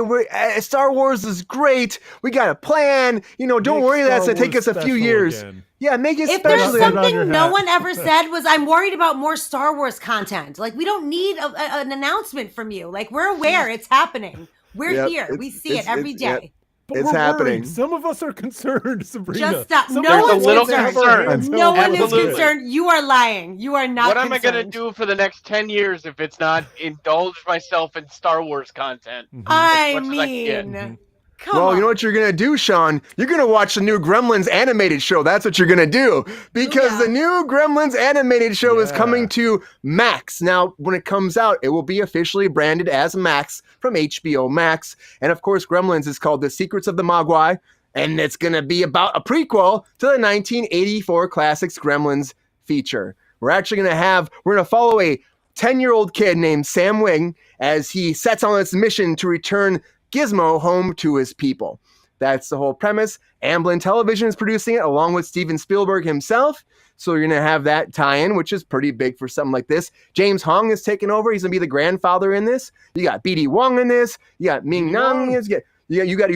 Star Wars is great. We got a plan. You know, don't Make worry, that's Star gonna take Wars us a few special years. again. Yeah, make it If special. there's Put it on your something no hat. one ever said was, I'm worried about more Star Wars content. Like, we don't need an announcement from you. Like, we're aware it's happening. We're Yep, here. We see it it's- every it's- day. But It's we're happening. worried. Some of us are concerned, Sabrina. Just stop. Some No of us one's want to concerned. have our hands No held one is Absolutely. concerned. You are lying. You are not What am I concerned. going to do for the next 10 years if it's not indulge myself in Star Wars content? I As much as I can. mean, come Well, on. you know what you're gonna do, Sean? You're gonna watch the new Gremlins animated show. That's what you're gonna do, because Yeah. the new Gremlins animated show is Yeah. coming to Max. Now, when it comes out, it will be officially branded as Max from HBO Max. And of course, Gremlins is called The Secrets of the Mogwai, and it's gonna be about a prequel to the 1984 classics Gremlins feature. We're gonna follow a 10-year-old kid named Sam Wing as he sets on this mission to return Gizmo home to his people. That's the whole premise. Amblin Television is producing it along with Steven Spielberg himself. So you're going to have that tie-in, which is pretty big for something like this. James Hong is taking over. He's going to be the grandfather in this. You got BD Wong in this. You got Ming Nang in this. You got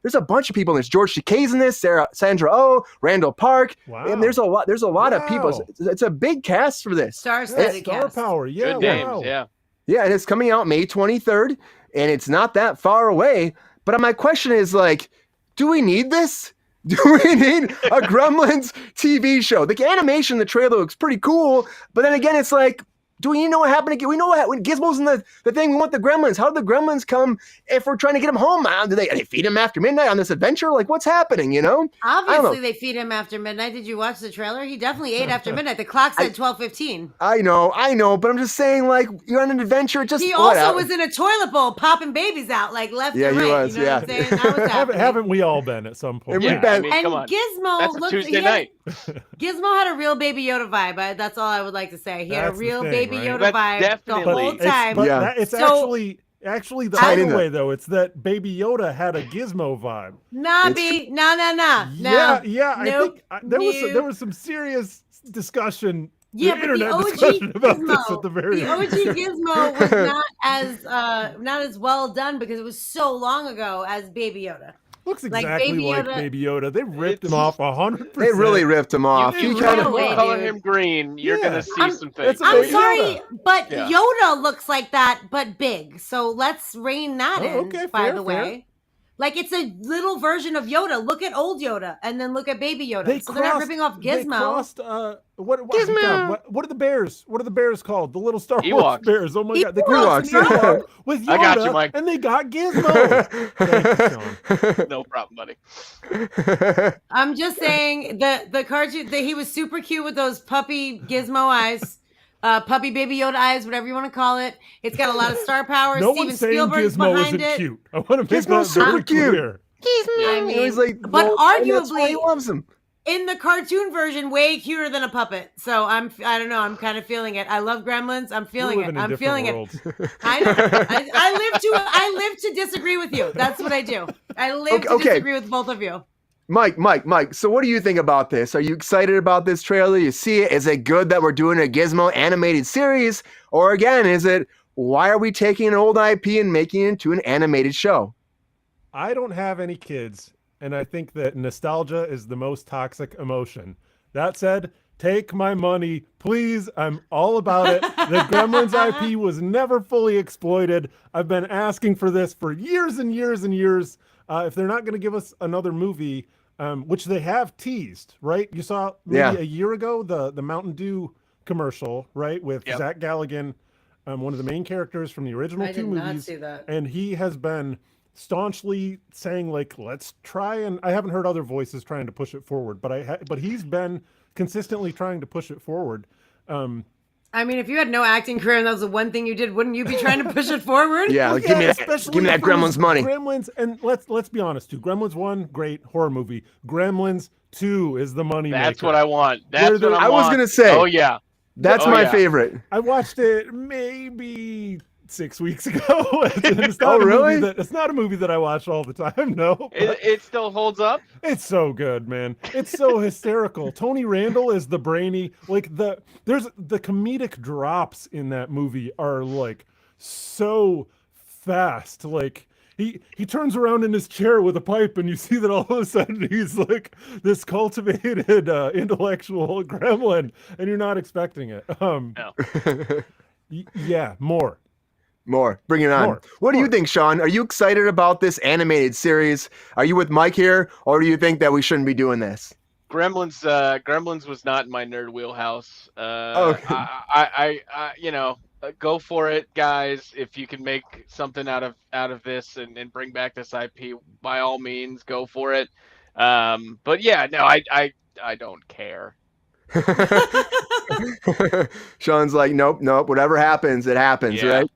there's a bunch of people in this. George Takei's in this, Sandra Oh, Randall Park. Wow. And there's a lot of people. Wow. It's a big cast for this. Star-studded Star cast. power. Yeah. Good names, wow. yeah. Yeah, and it's coming out May 23rd, and it's not that far away. But my question is, like, do we need this? Do we need a Gremlins TV show? The animation in the trailer looks pretty cool, but then again, it's like, do we know what happened? We know what when Gizmo's in the thing. We want the Gremlins. How did the Gremlins come if we're trying to get them home? Do they feed them after midnight on this adventure? Like, what's happening? You know? Obviously, they feed him after midnight. Did you watch the trailer? He definitely ate after midnight. The clock said 12:15. I know, but I'm just saying, like, you're on an adventure. Just He also whatever. was in a toilet bowl popping babies out, like left Yeah, and he right. was, You know what I'm saying? That was happening. Haven't we all been at some point? And Yeah, we've been- I mean, And come on. Gizmo That's a looked. Tuesday night. Gizmo had a real Baby Yoda vibe. That's all I would like to say. He had a That's the real thing, Baby right? Yoda But vibe definitely- the whole time. Yeah. It's So- actually the Tied other into- way though. It's that Baby Yoda had a Gizmo vibe. Nah, It's- B. Nah. Yeah. I Nope. think there was some serious discussion. Yeah, but the internet OG discussion about this Gizmo, at the very the end. OG Gizmo was not as well done because it was so long ago as Baby Yoda. Looks like exactly Baby like Yoda- Baby Yoda. They ripped him It's- off 100%. They really ripped him off. You He can kind No of way, color dude. him green. You're Yeah. gonna see I'm- some it's things. a I'm Baby sorry, Yoda. but Yeah. Yoda looks like that, but big. So let's rein that Oh, in, okay, by fair, the fair. way. Like, it's a little version of Yoda. Look at old Yoda, and then look at Baby Yoda. They So they're not crossed- ripping off They Gizmo. crossed, what are the bears? What are the bears called? The little Star Wars Ewoks. bears. Oh my god, they Ewoks, crossed an yeah. Ewok with Yoda, I got you, Mike. and they got Gizmo. Thank you, No problem, buddy. I'm just saying the cartoon. He was super cute with those puppy Gizmo eyes, puppy Baby Yoda eyes, whatever you want to call it. It's got a lot of star power. No Steven one's saying Spielberg's Gizmo behind isn't it. cute. I want to make Gizmo's that very super cute. clear. I mean, he's like, but and that's why he arguably- loves him. In the cartoon version, way cuter than a puppet. So I don't know. I'm kind of feeling it. I love Gremlins. I'm feeling We it. live in I'm different feeling worlds. it. I know. I live to disagree with you. That's what I do. I live to Okay. disagree with both of you. Mike. So what do you think about this? Are you excited about this trailer? You see it? Is it good that we're doing a Gizmo animated series? Or again, is it, why are we taking an old IP and making it into an animated show? I don't have any kids, and I think that nostalgia is the most toxic emotion. That said, take my money, please. I'm all about it. The Gremlins IP was never fully exploited. I've been asking for this for years and years and years. If they're not going to give us another movie, which they have teased, right? You saw maybe a year ago the Mountain Dew commercial, right, with Yep. Zach Galligan, one of the main characters from the original I two did not movies, see that. and he has been staunchly saying, like, let's try, and I haven't heard other voices trying to push it forward, but he's been consistently trying to push it forward. I mean, if you had no acting career and that was the one thing you did, wouldn't you be trying to push it forward? Yeah, Well, give me that. especially Give me that if it was Gremlins money. Gremlins, and let's be honest too. Gremlins 1, great horror movie. Gremlins 2 is the money That's maker. what I want. That's Where what the- I I was want. gonna say. Oh yeah. That's Oh, my yeah. favorite. I watched it maybe 6 weeks ago. It's not Oh, really? It's not a movie that I watch all the time. No, It still holds up. it's so good, man. It's so hysterical. Tony Randall is the brainy, like there's the comedic drops in that movie are like so fast. Like he turns around in his chair with a pipe, and you see that all of a sudden he's like this cultivated intellectual gremlin, and you're not expecting it. No. Yeah, more. More. Bring it on. More. What do you think, Sean? Are you excited about this animated series? Are you with Mike here, or do you think that we shouldn't be doing this? Gremlins was not in my nerd wheelhouse. Okay. I go for it, guys. If you can make something out of this and bring back this IP, by all means, go for it. But yeah, no, I don't care. Sean's like, nope. Whatever happens, it happens, Yeah. right?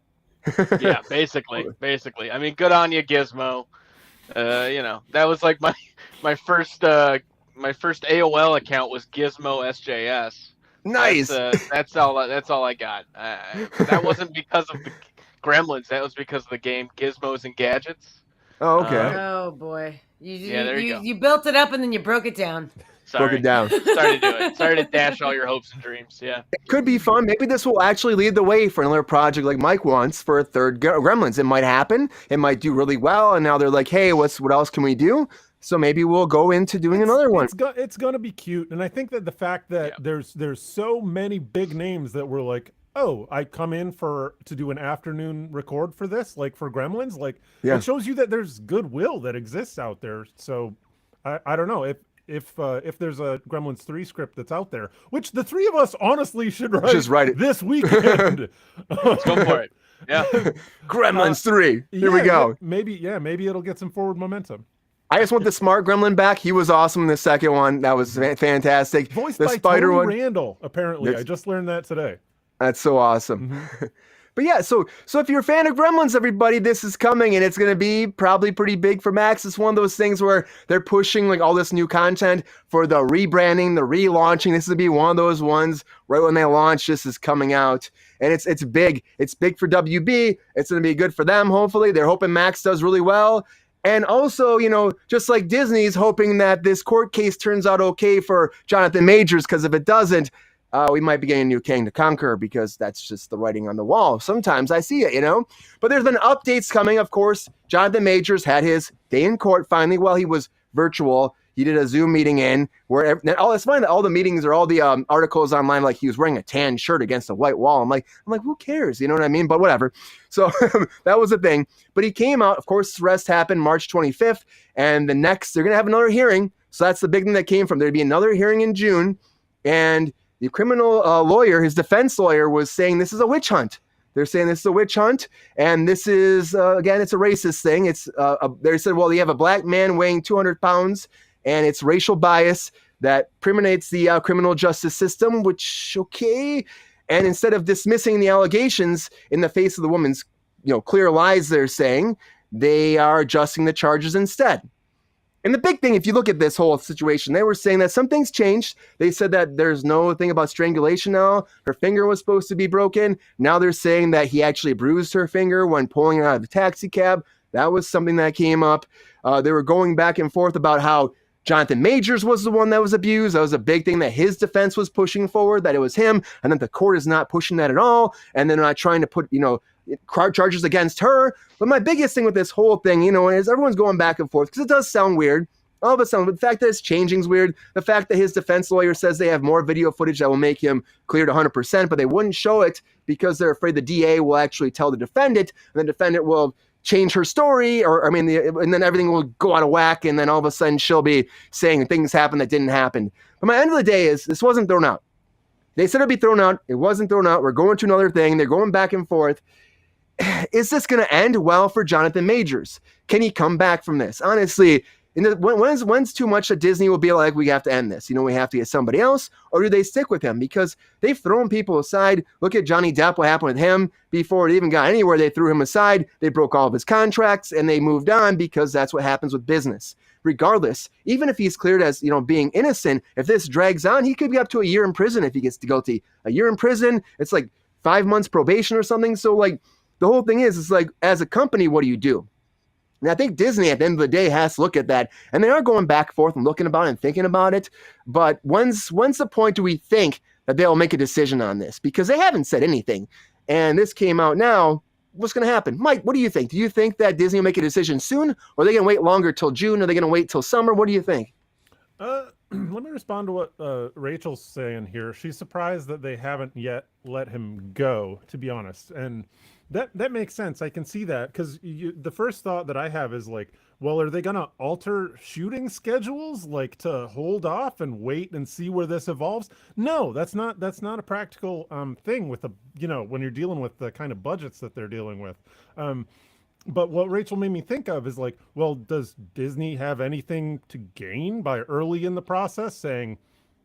Yeah, basically. I mean, good on you, Gizmo. That was like my first AOL account was Gizmo SJS. Nice. That's all I got. That wasn't because of the Gremlins. That was because of the game Gizmos and Gadgets. Oh, okay. Oh boy, there you go. you built it up and then you broke it down. Sorry. Broke it down. Sorry to do it. Sorry to dash all your hopes and dreams. Yeah. It could be fun. Maybe this will actually lead the way for another project like Mike wants for a third Gremlins. It might happen. It might do really well. And now they're like, hey, what else can we do? So maybe we'll go into doing another one. It's gonna be cute, and I think that the fact that there's so many big names that were like, oh, I come in to do an afternoon record for this, like for Gremlins, like it shows you that there's goodwill that exists out there. So I don't know if there's a Gremlins 3 script that's out there, which the three of us honestly should write it this weekend. Let's go for it. Yeah. Gremlins 3. Here we go. Maybe it'll get some forward momentum. I just want the smart gremlin back. He was awesome in the second one. That was fantastic. Voiced the by spider Tony one, Randall, apparently. I just learned that today. That's so awesome. But yeah, so if you're a fan of Gremlins, everybody, this is coming, and it's going to be probably pretty big for Max. It's one of those things where they're pushing like all this new content for the rebranding, the relaunching. This is going to be one of those ones right when they launch. This is coming out, and it's big. It's big for WB. It's going to be good for them, hopefully. They're hoping Max does really well. And also, just like Disney's hoping that this court case turns out okay for Jonathan Majors, because if it doesn't, we might be getting a new King to Conquer, because that's just the writing on the wall. Sometimes I see it, But there's been updates coming, of course. Jonathan Majors had his day in court finally. Well, he was virtual. He did a Zoom meeting where it's fine that all the meetings or all the articles online, like he was wearing a tan shirt against a white wall. I'm like, who cares? You know what I mean? But whatever. So that was a thing. But he came out. Of course, the arrest happened March 25th. And they're going to have another hearing. So that's the big thing that came from. There'd be another hearing in June. And the criminal lawyer, his defense lawyer, was saying this is a witch hunt. They're saying this is a witch hunt, and this is, again, it's a racist thing. It's they said, well, you have a black man weighing 200 pounds, and it's racial bias that permeates the criminal justice system, which, okay. And instead of dismissing the allegations in the face of the woman's clear lies they're saying, they are adjusting the charges instead. And the big thing, if you look at this whole situation, they were saying that some things changed. They said that there's no thing about strangulation now. Her finger was supposed to be broken. Now they're saying that he actually bruised her finger when pulling her out of the taxi cab. That was something that came up. They were going back and forth about how Jonathan Majors was the one that was abused. That was a big thing that his defense was pushing forward, that it was him, and that the court is not pushing that at all. And they're not trying to put, charges against her. But my biggest thing with this whole thing, is everyone's going back and forth because it does sound weird. All of a sudden, the fact that it's changing is weird. The fact that his defense lawyer says they have more video footage that will make him cleared 100%, but they wouldn't show it because they're afraid the DA will actually tell the defendant, and the defendant will change her story, and then everything will go out of whack, and then all of a sudden she'll be saying things happened that didn't happen. But my end of the day is this wasn't thrown out. They said it'd be thrown out. It wasn't thrown out. We're going to another thing. They're going back and forth. Is this going to end well for Jonathan Majors? Can he come back from this? Honestly, when's too much that Disney will be like, we have to end this? We have to get somebody else, or do they stick with him? Because they've thrown people aside. Look at Johnny Depp, what happened with him before it even got anywhere. They threw him aside. They broke all of his contracts, and they moved on because that's what happens with business. Regardless, even if he's cleared as, being innocent, if this drags on, he could be up to a year in prison if he gets guilty. A year in prison, it's like 5 months probation or something. So the whole thing is like, as a company, what do you do? And I think Disney at the end of the day has to look at that, and they are going back and forth and looking about it and thinking about it. But when's the point do we think that they'll make a decision on this? Because they haven't said anything, and this came out now. What's going to happen? Mike, what do you think? Do you think that Disney will make a decision soon, or are they going to wait longer till June? Are they going to wait till summer? What do you think? Let me respond to what Rachel's saying here. She's surprised that they haven't yet let him go, to be honest. And that makes sense. I can see that, because the first thought that I have is like, well, are they going to alter shooting schedules, like to hold off and wait and see where this evolves? No, that's not a practical thing with when you're dealing with the kind of budgets that they're dealing with. But what Rachel made me think of is like, well, does Disney have anything to gain by early in the process saying,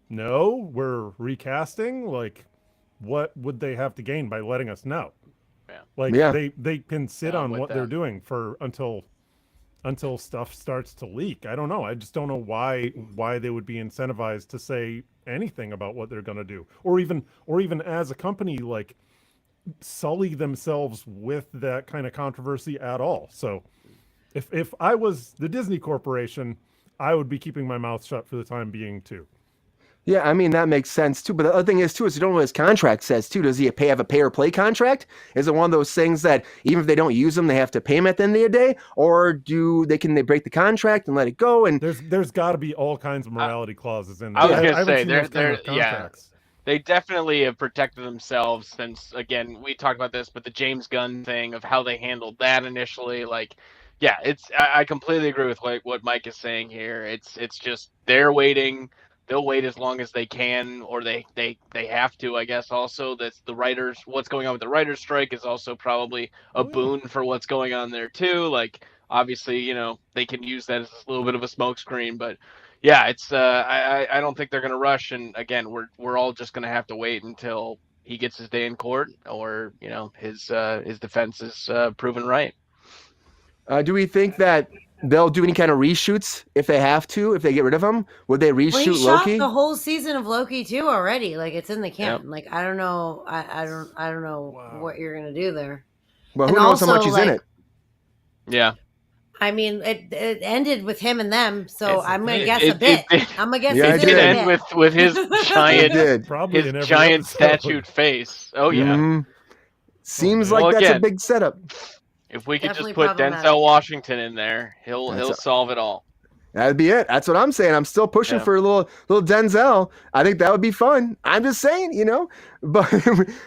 no, we're recasting? Like, what would they have to gain by letting us know? Yeah. Like, Yeah. they can sit on what they're that. doing for until stuff starts to leak. I don't know. I just don't know why they would be incentivized to say anything about what they're going to do, or even as a company, like, sully themselves with that kind of controversy at all. So if I was the Disney Corporation, I would be keeping my mouth shut for the time being too. Yeah, I mean, that makes sense too. But the other thing is too, is you don't know what his contract says too. Does he have a pay or play contract? Is it one of those things that even if they don't use them, they have to pay him at the end of the day? Or can they break the contract and let it go? And there's got to be all kinds of morality clauses in there. I was going to say, they're contracts. They definitely have protected themselves since, again, we talked about this, but the James Gunn thing of how they handled that initially, like, yeah, I completely agree with what Mike is saying here. It's just they're waiting. They'll wait as long as they can, or they have to, I guess. Also, that's what's going on with the writers' strike is also probably a boon for what's going on there too. Like, obviously, they can use that as a little bit of a smokescreen, but yeah, it's I don't think they're going to rush. And again, we're all just going to have to wait until he gets his day in court, or his defense is proven right. do we think that they'll do any kind of reshoots if they have to? If they get rid of him, would they reshoot he shot Loki? the whole season of Loki too already. Like, it's in the can. Yep. Like, I don't know. I don't know what you're gonna do there. Well, who And knows how much also, he's in it? Yeah. I mean, it ended with him and them, so I'm gonna guess It- a bit. it- I'm gonna guess Yeah, a It bit. did a end bit. with his It giant did. Probably in his every giant episode. statued face. Oh yeah. Mhm. Seems man. like Well, that's a again, big setup. If we could Definitely just put problematic. Denzel Washington in there, he'll solve it all. That'd be it. That's what I'm saying. I'm still pushing Yeah. for a little Denzel. I think that would be fun. I'm just saying, but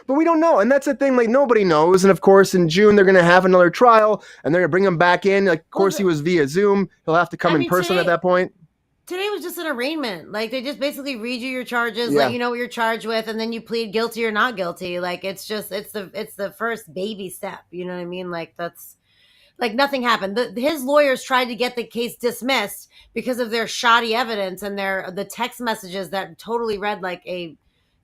but we don't know, and that's the thing. Like, nobody knows. And of course, in June they're gonna have another trial, and they're gonna bring him back in. Like, of course, he was via Zoom. He'll have to come in person at that point. Today was just an arraignment. Like, they just basically read you your charges, Yeah. let you know what you're charged with, and then you plead guilty or not guilty. Like, it's the first baby step. You know what I mean? Like, that's like nothing happened. His lawyers tried to get the case dismissed because of their shoddy evidence and the text messages that totally read like a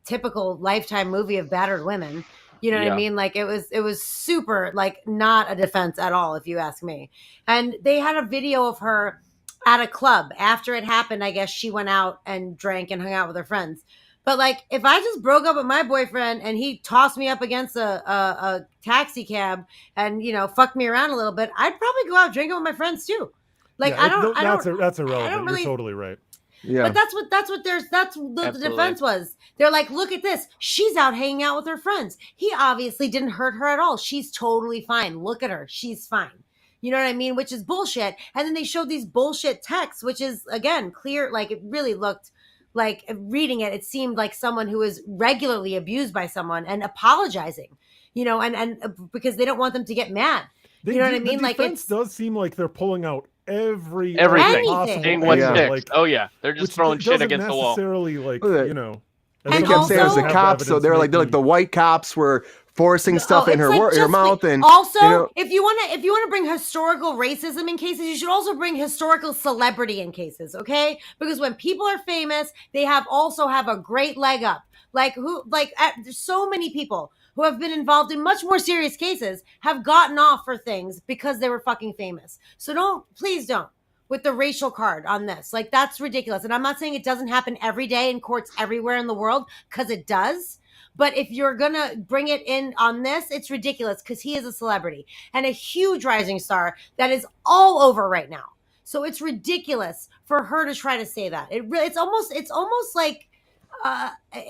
typical Lifetime movie of battered women. You know what I mean? Like, it was super, like, not a defense at all, if you ask me. And they had a video of her at a club after it happened. I guess she went out and drank and hung out with her friends. But like, if I just broke up with my boyfriend and he tossed me up against a taxi cab and fucked me around a little bit, I'd probably go out drinking with my friends too. Like, Yeah, that's irrelevant. really, You're totally right. Yeah. But that's what the defense was. They're like, look at this. She's out hanging out with her friends. He obviously didn't hurt her at all. She's totally fine. Look at her. She's fine. You know what I mean? Which is bullshit. And then they showed these bullshit texts, which is, again, clear. Like, it really looked like, reading it, it seemed like someone who is regularly abused by someone and apologizing, and because they don't want them to get mad. You know what I mean? The Like, defense does seem like they're pulling out everything Anything. Seeing what Yeah. sticks. Like, Oh yeah, they're just which throwing shit doesn't against the wall. necessarily, like, Look at you know. They And kept saying it was the also- cops, so they're like the white cops were forcing stuff in it's her like her just mouth, and also, if you want to bring historical racism in cases, you should also bring historical celebrity in cases, okay? Because when people are famous, they also have a great leg up. There's so many people who have been involved in much more serious cases have gotten off for things because they were fucking famous. So please don't with the racial card on this. Like, that's ridiculous. And I'm not saying it doesn't happen every day in courts everywhere in the world, because it does. But if you're gonna bring it in on this, it's ridiculous because he is a celebrity and a huge rising star that is all over right now. So it's ridiculous for her to try to say that. It's almost like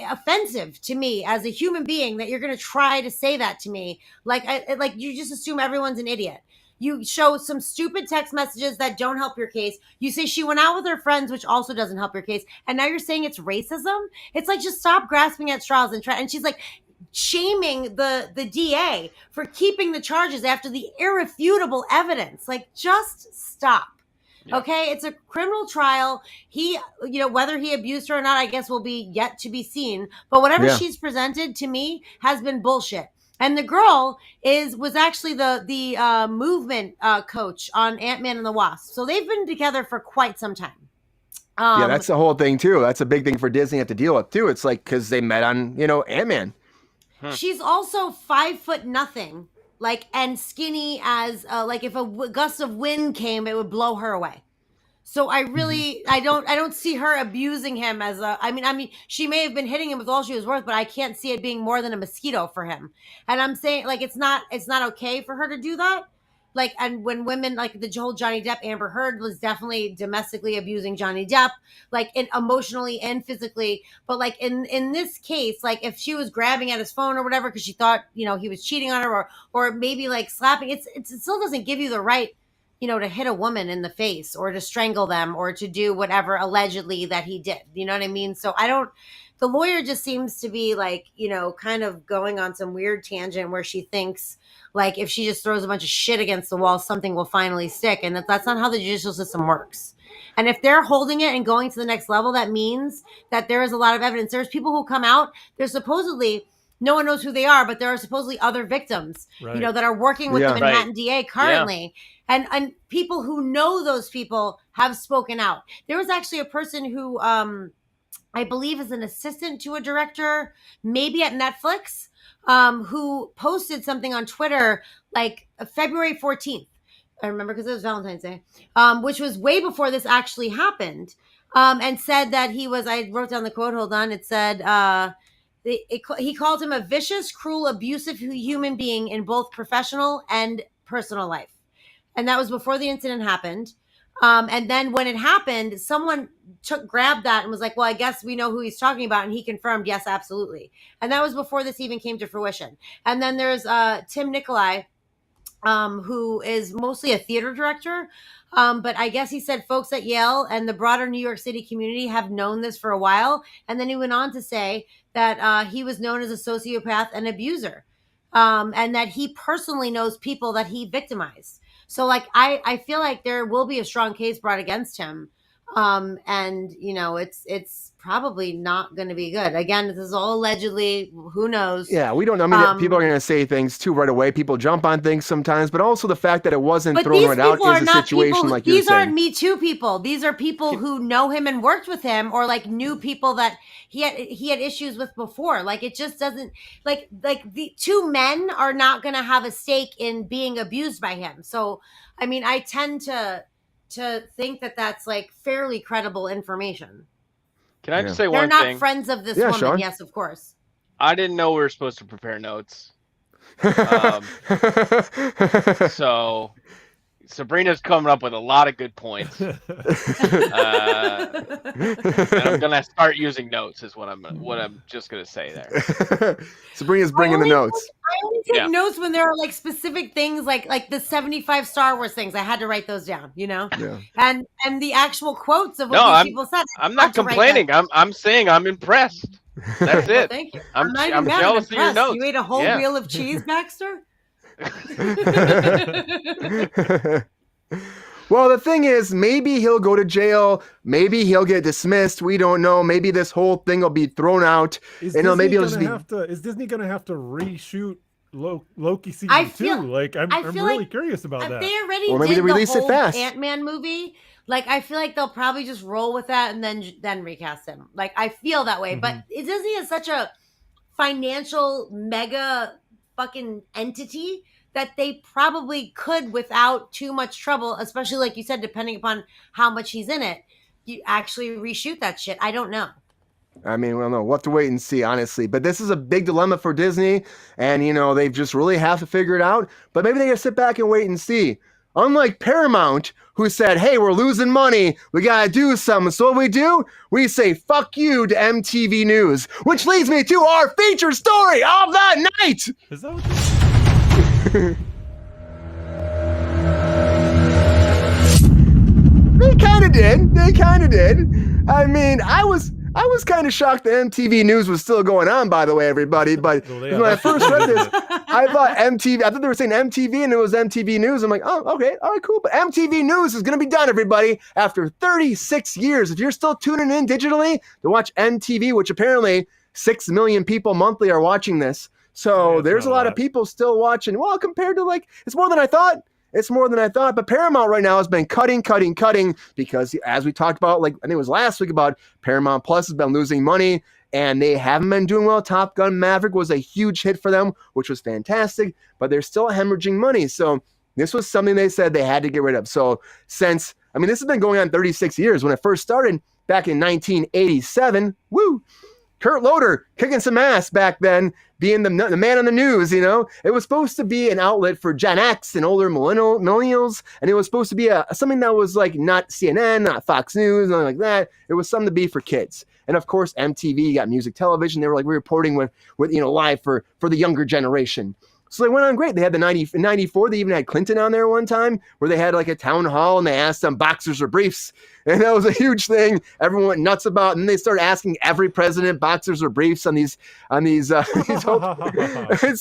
offensive to me as a human being that you're going to try to say that to me. Like you just assume everyone's an idiot. You show some stupid text messages that don't help your case. You say she went out with her friends, which also doesn't help your case. And now you're saying it's racism. It's like, just stop grasping at straws and try. And she's like shaming the DA for keeping the charges after the irrefutable evidence. Like, just stop. Yeah. Okay, it's a criminal trial. He, whether he abused her or not, I guess will be yet to be seen. But whatever she's presented to me has been bullshit. And the girl was actually the movement coach on Ant-Man and the Wasp. So they've been together for quite some time. Yeah, that's the whole thing too. That's a big thing for Disney to have to deal with too. It's like because they met on Ant-Man. She's also 5'0", and skinny as like if a gust of wind came, it would blow her away. So I really, I don't see her abusing him as I mean, she may have been hitting him with all she was worth, but I can't see it being more than a mosquito for him. And I'm saying, like, it's not okay for her to do that. Like, and when women, like the whole Johnny Depp, Amber Heard was definitely domestically abusing Johnny Depp, like emotionally and physically. But like in this case, like if she was grabbing at his phone or whatever because she thought he was cheating on her, or maybe like slapping, it still doesn't give you the right to hit a woman in the face or to strangle them or to do whatever allegedly that he did. You know what I mean? So the lawyer just seems to be like, kind of going on some weird tangent where she thinks like if she just throws a bunch of shit against the wall, something will finally stick. And that's not how the judicial system works. And if they're holding it and going to the next level, that means that there is a lot of evidence. There's people who come out, they're supposedly, no one knows who they are, but there are supposedly other victims, right, that are working with the Manhattan DA currently. Yeah. And people who know those people have spoken out. There was actually a person who I believe is an assistant to a director, maybe at Netflix, who posted something on Twitter like February 14th. I remember because it was Valentine's Day, which was way before this actually happened, and said that I wrote down the quote, hold on, it said, he called him a vicious, cruel, abusive human being in both professional and personal life. And that was before the incident happened. And then when it happened, someone grabbed that and was like, well, I guess we know who he's talking about. And he confirmed, yes, absolutely. And that was before this even came to fruition. And then there's Tim Nicolai, who is mostly a theater director. But I guess he said folks at Yale and the broader New York City community have known this for a while. And then he went on to say that he was known as a sociopath and abuser, and that he personally knows people that he victimized. So like, I feel like there will be a strong case brought against him. And it's probably not going to be good. Again, this is all allegedly, who knows? Yeah, we don't know. I mean, people are going to say things too right away. People jump on things sometimes, but also the fact that it wasn't thrown right out is a situation like you're saying. These aren't Me Too people. These are people who know him and worked with him, or like knew people that he had issues with before. Like, it just doesn't, like the two men are not going to have a stake in being abused by him. So, I mean, I tend to think that that's like fairly credible information. Can I just say one thing? They're not friends of this woman. Sean? Yes, of course. I didn't know we were supposed to prepare notes. So Sabrina's coming up with a lot of good points. And I'm gonna start using notes. Is what I'm just gonna say there. Sabrina's bringing the notes. I only take notes when there are like specific things, like the 75 Star Wars things. I had to write those down, Yeah. And the actual quotes of what these people said. I'm not complaining. I'm saying I'm impressed. That's it. Well, thank you. I'm jealous of your notes. You ate a whole wheel of cheese, Baxter? Well, the thing is, maybe he'll go to jail. Maybe he'll get dismissed. We don't know. Maybe this whole thing will be thrown out. Is Disney going to have to reshoot Loki season 2? Like, I'm really curious about that. They already did the whole Ant-Man movie. Like, I feel like they'll probably just roll with that and then recast him. Like, I feel that way. Mm-hmm. But Disney is such a financial mega fucking entity that they probably could, without too much trouble, especially like you said, depending upon how much he's in it, you actually reshoot that shit. I don't know. I mean, well, no, we'll have to wait and see, honestly. But this is a big dilemma for Disney, and they've just really have to figure it out. But maybe they gotta sit back and wait and see. Unlike Paramount, who said, "Hey, we're losing money. We gotta do something." So what do? We say "fuck you" to MTV News, which leads me to our feature story of the night. Is that what They kind of did. I mean, I was kind of shocked that MTV News was still going on, by the way, everybody. But when I first read this, I thought they were saying MTV and it was MTV News. I'm like, oh, okay, all right, cool. But MTV News is going to be done, everybody, after 36 years. If you're still tuning in digitally to watch MTV, which apparently 6 million people monthly are watching this. So there's a lot of people still watching. Well, compared to it's more than I thought. It's more than I thought, but Paramount right now has been cutting because as we talked about, I think it was last week, about Paramount Plus has been losing money and they haven't been doing well. Top Gun Maverick was a huge hit for them, which was fantastic, but they're still hemorrhaging money. So this was something they said they had to get rid of. So this has been going on 36 years. When it first started back in 1987, Kurt Loder kicking some ass back then, being the man on the news, It was supposed to be an outlet for Gen X and older millennials, and it was supposed to be something that was not CNN, not Fox News, nothing like that. It was something to be for kids. And of course, MTV got music television. They were reporting with live for the younger generation. So they went on great. They had in 94, they even had Clinton on there one time where they had a town hall and they asked them boxers or briefs. And that was a huge thing. Everyone went nuts about it. And they started asking every president boxers or briefs on these it's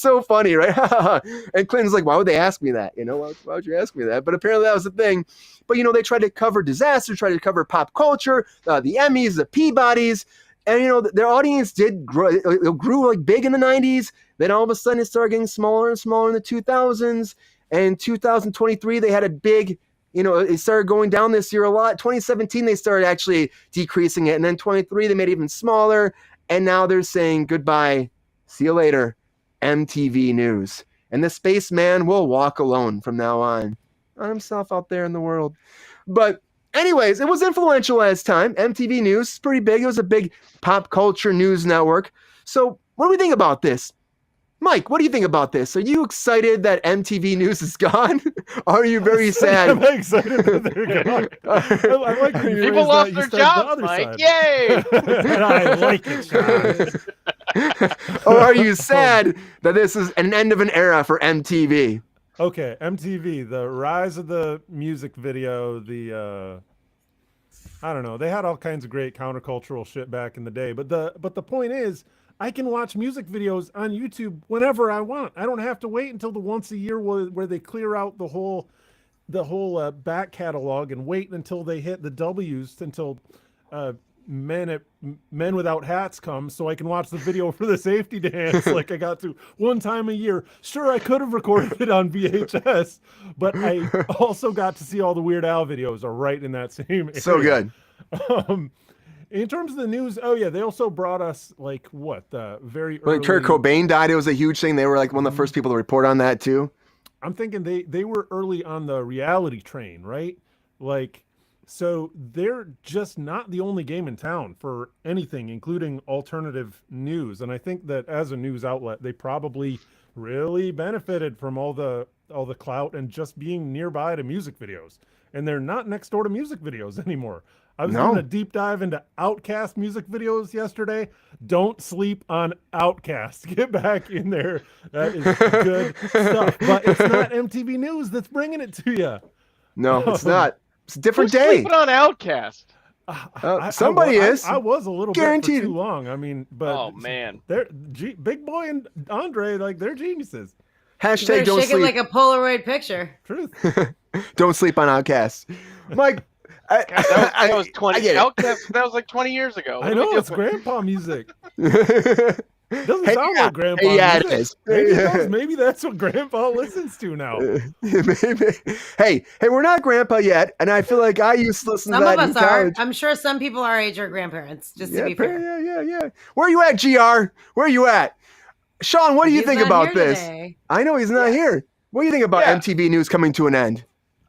so funny, right? And Clinton's like, why would they ask me that? Why would you ask me that? But apparently that was the thing. But, they tried to cover disaster, tried to cover pop culture, the Emmys, the Peabodys. And, their audience did grow. It grew big in the 90s. Then all of a sudden it started getting smaller and smaller in the 2000s. And 2023, they had a big, it started going down this year a lot. 2017, they started actually decreasing it. And then 23, they made it even smaller. And now they're saying goodbye. See you later, MTV News. And the spaceman will walk alone from now on himself out there in the world. But anyways, it was influential at its time. MTV News is pretty big. It was a big pop culture news network. So what do we think about this? Mike, what do you think about this? Are you excited that MTV News is gone? Are you very sad? I'm excited that they're gone. I like when you People lost their jobs, side. Mike. Yay! And I like it, Sean. Or are you sad that this is an end of an era for MTV? Okay, MTV, the rise of the music video, I don't know, they had all kinds of great countercultural shit back in the day, but the point is, I can watch music videos on YouTube whenever I want. I don't have to wait until the once a year where they clear out the whole back catalog and wait until they hit the W's until Men Without Hats come so I can watch the video for the safety dance like I got to one time a year. Sure, I could have recorded it on VHS, but I also got to see all the Weird Al videos are right in that same area. So good. In terms of the news, they also brought us very early. When Kurt Cobain died, it was a huge thing. They were one of the first people to report on that too. I'm thinking they were early on the reality train, right? So they're just not the only game in town for anything, including alternative news. And I think that as a news outlet, they probably really benefited from all the clout and just being nearby to music videos. And they're not next door to music videos anymore. I was doing a deep dive into Outkast music videos yesterday. Don't sleep on Outkast. Get back in there. That is good stuff. But it's not MTV News that's bringing it to you. No, it's not. It's a different Who's day. sleeping on Outcast? Somebody is. I was a little Guaranteed. bit for too long. I mean, but Oh man, they're Big Boy and Andre, they're geniuses. Hashtag They're don't shaking sleep. like a Polaroid picture. Truth. Don't sleep on Outcast. Mike, God, that was 20. I get it. Outcast, that was 20 years ago. I know it's grandpa music. Doesn't sound like grandpa music. It is. Maybe it does. Maybe that's what grandpa listens to now. Maybe. Hey, we're not grandpa yet, and I feel like I used to listen Some to of that us in are. college. I'm sure some people our age are grandparents, just to be fair. Yeah. Where are you at, GR? Where are you at? Sean, what do you He's think not about here this? today. I know he's not here. What do you think about Yeah. MTV News coming to an end?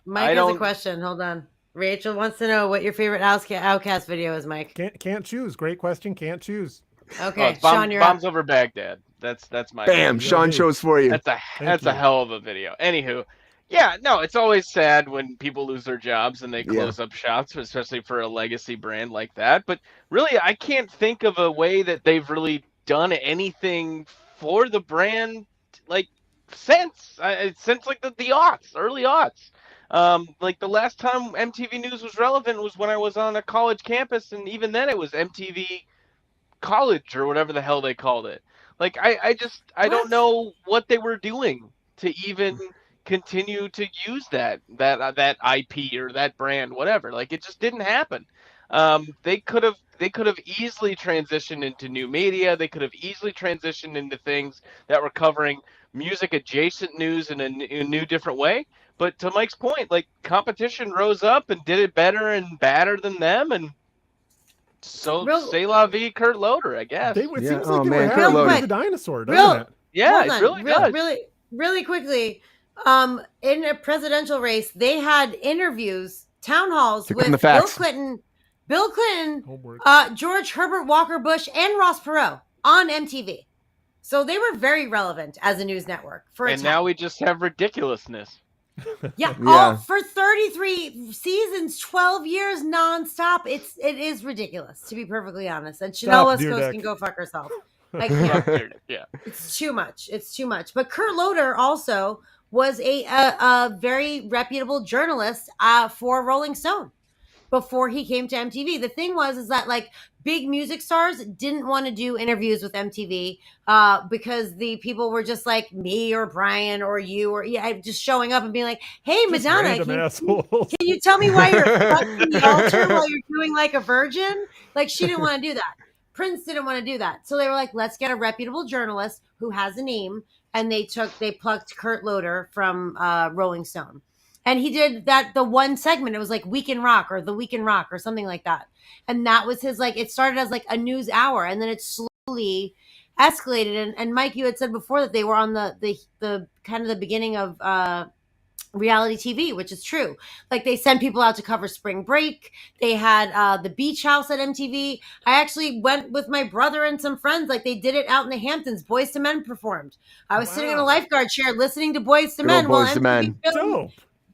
Mike has a question. Hold on. Rachel wants to know what your favorite Outcast video is, Mike. Can't choose. Great question. Can't choose. Okay, it's Sean, you're up. Bombs Over Baghdad. That's my Bam, favorite. Sean chose for you. That's a hell of a video. Anywho, yeah, no, it's always sad when people lose their jobs and they close up shops, especially for a legacy brand like that. But really, I can't think of a way that they've really done anything for the brand like since like the aughts, early aughts. Like the last time MTV News was relevant was when I was on a college campus, and even then it was MTV College or whatever the hell they called it. Like I don't know what they were doing to even continue to use that IP or that brand, whatever. Like it just didn't happen. They could have easily transitioned into new media. They could have easily transitioned into things that were covering music adjacent news in a new different way. But to Mike's point, like competition rose up and did it better and badder than them, and so c'est la vie, Kurt Loder, I guess. It seems like they were Kurt Loder. happy with the dinosaur, doesn't it? Yeah, it really does. Really quickly, in a presidential race, they had interviews, town halls with Bill Clinton, George Herbert Walker Bush, and Ross Perot on MTV. So they were very relevant as a news network for a time. And now we just have ridiculousness. Yeah, for 33 seasons, 12 years nonstop. It is ridiculous, to be perfectly honest. And Chanel West Coast can go fuck herself. Like, yeah, it's too much. It's too much. But Kurt Loder also was a very reputable journalist for Rolling Stone before he came to MTV. The thing is that like big music stars didn't want to do interviews with MTV because the people were just like me or Brian or you or just showing up and being like, "Hey, just Madonna, can you tell me why you're fucking the altar while you're doing like a virgin?" Like she didn't want to do that. Prince didn't want to do that. So they were like, let's get a reputable journalist who has a name. And they plucked Kurt Loder from Rolling Stone. And he did the one segment. It was like Week in Rock or The Week in Rock or something like that. And that was his, like, it started as like a news hour. And then it slowly escalated. And Mike, you had said before that they were on the kind of the beginning of reality TV, which is true. Like they sent people out to cover spring break. They had the beach house at MTV. I actually went with my brother and some friends. Like they did it out in the Hamptons. Boyz II Men performed. I was sitting in a lifeguard chair listening to Boyz II Men while MTV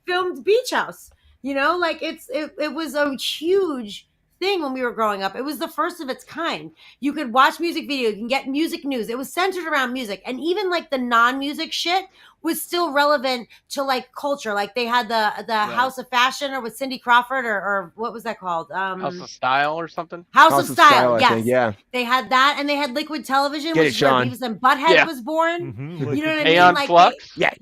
filmed Beach House. You know, like it was a huge thing when we were growing up. It was the first of its kind. You could watch music videos, you can get music news. It was centered around music. And even like the non-music shit was still relevant to like culture. Like they had the House of Fashion or with Cindy Crawford or what was that called? House of Style or something? House of Style, yes. I think, yeah. They had that and they had Liquid Television, which is where Beavis and Butthead was born. Mm-hmm. You know what I Aeon mean? Like Flux? Yeah.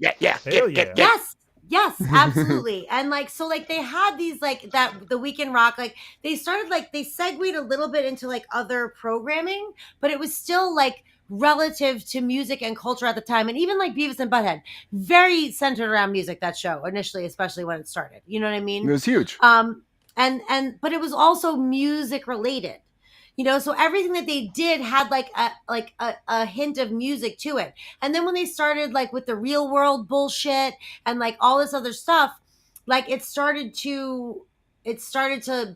Yes, absolutely. And like, so like they had these like the Week in Rock, like they started like they segued a little bit into like other programming, but it was still like relative to music and culture at the time. And even like Beavis and Butthead, very centered around music, that show initially, especially when it started. You know what I mean? It was huge. But it was also music related. You know, so everything that they did had like a hint of music to it. And then when they started like with the Real World bullshit and like all this other stuff, like it started to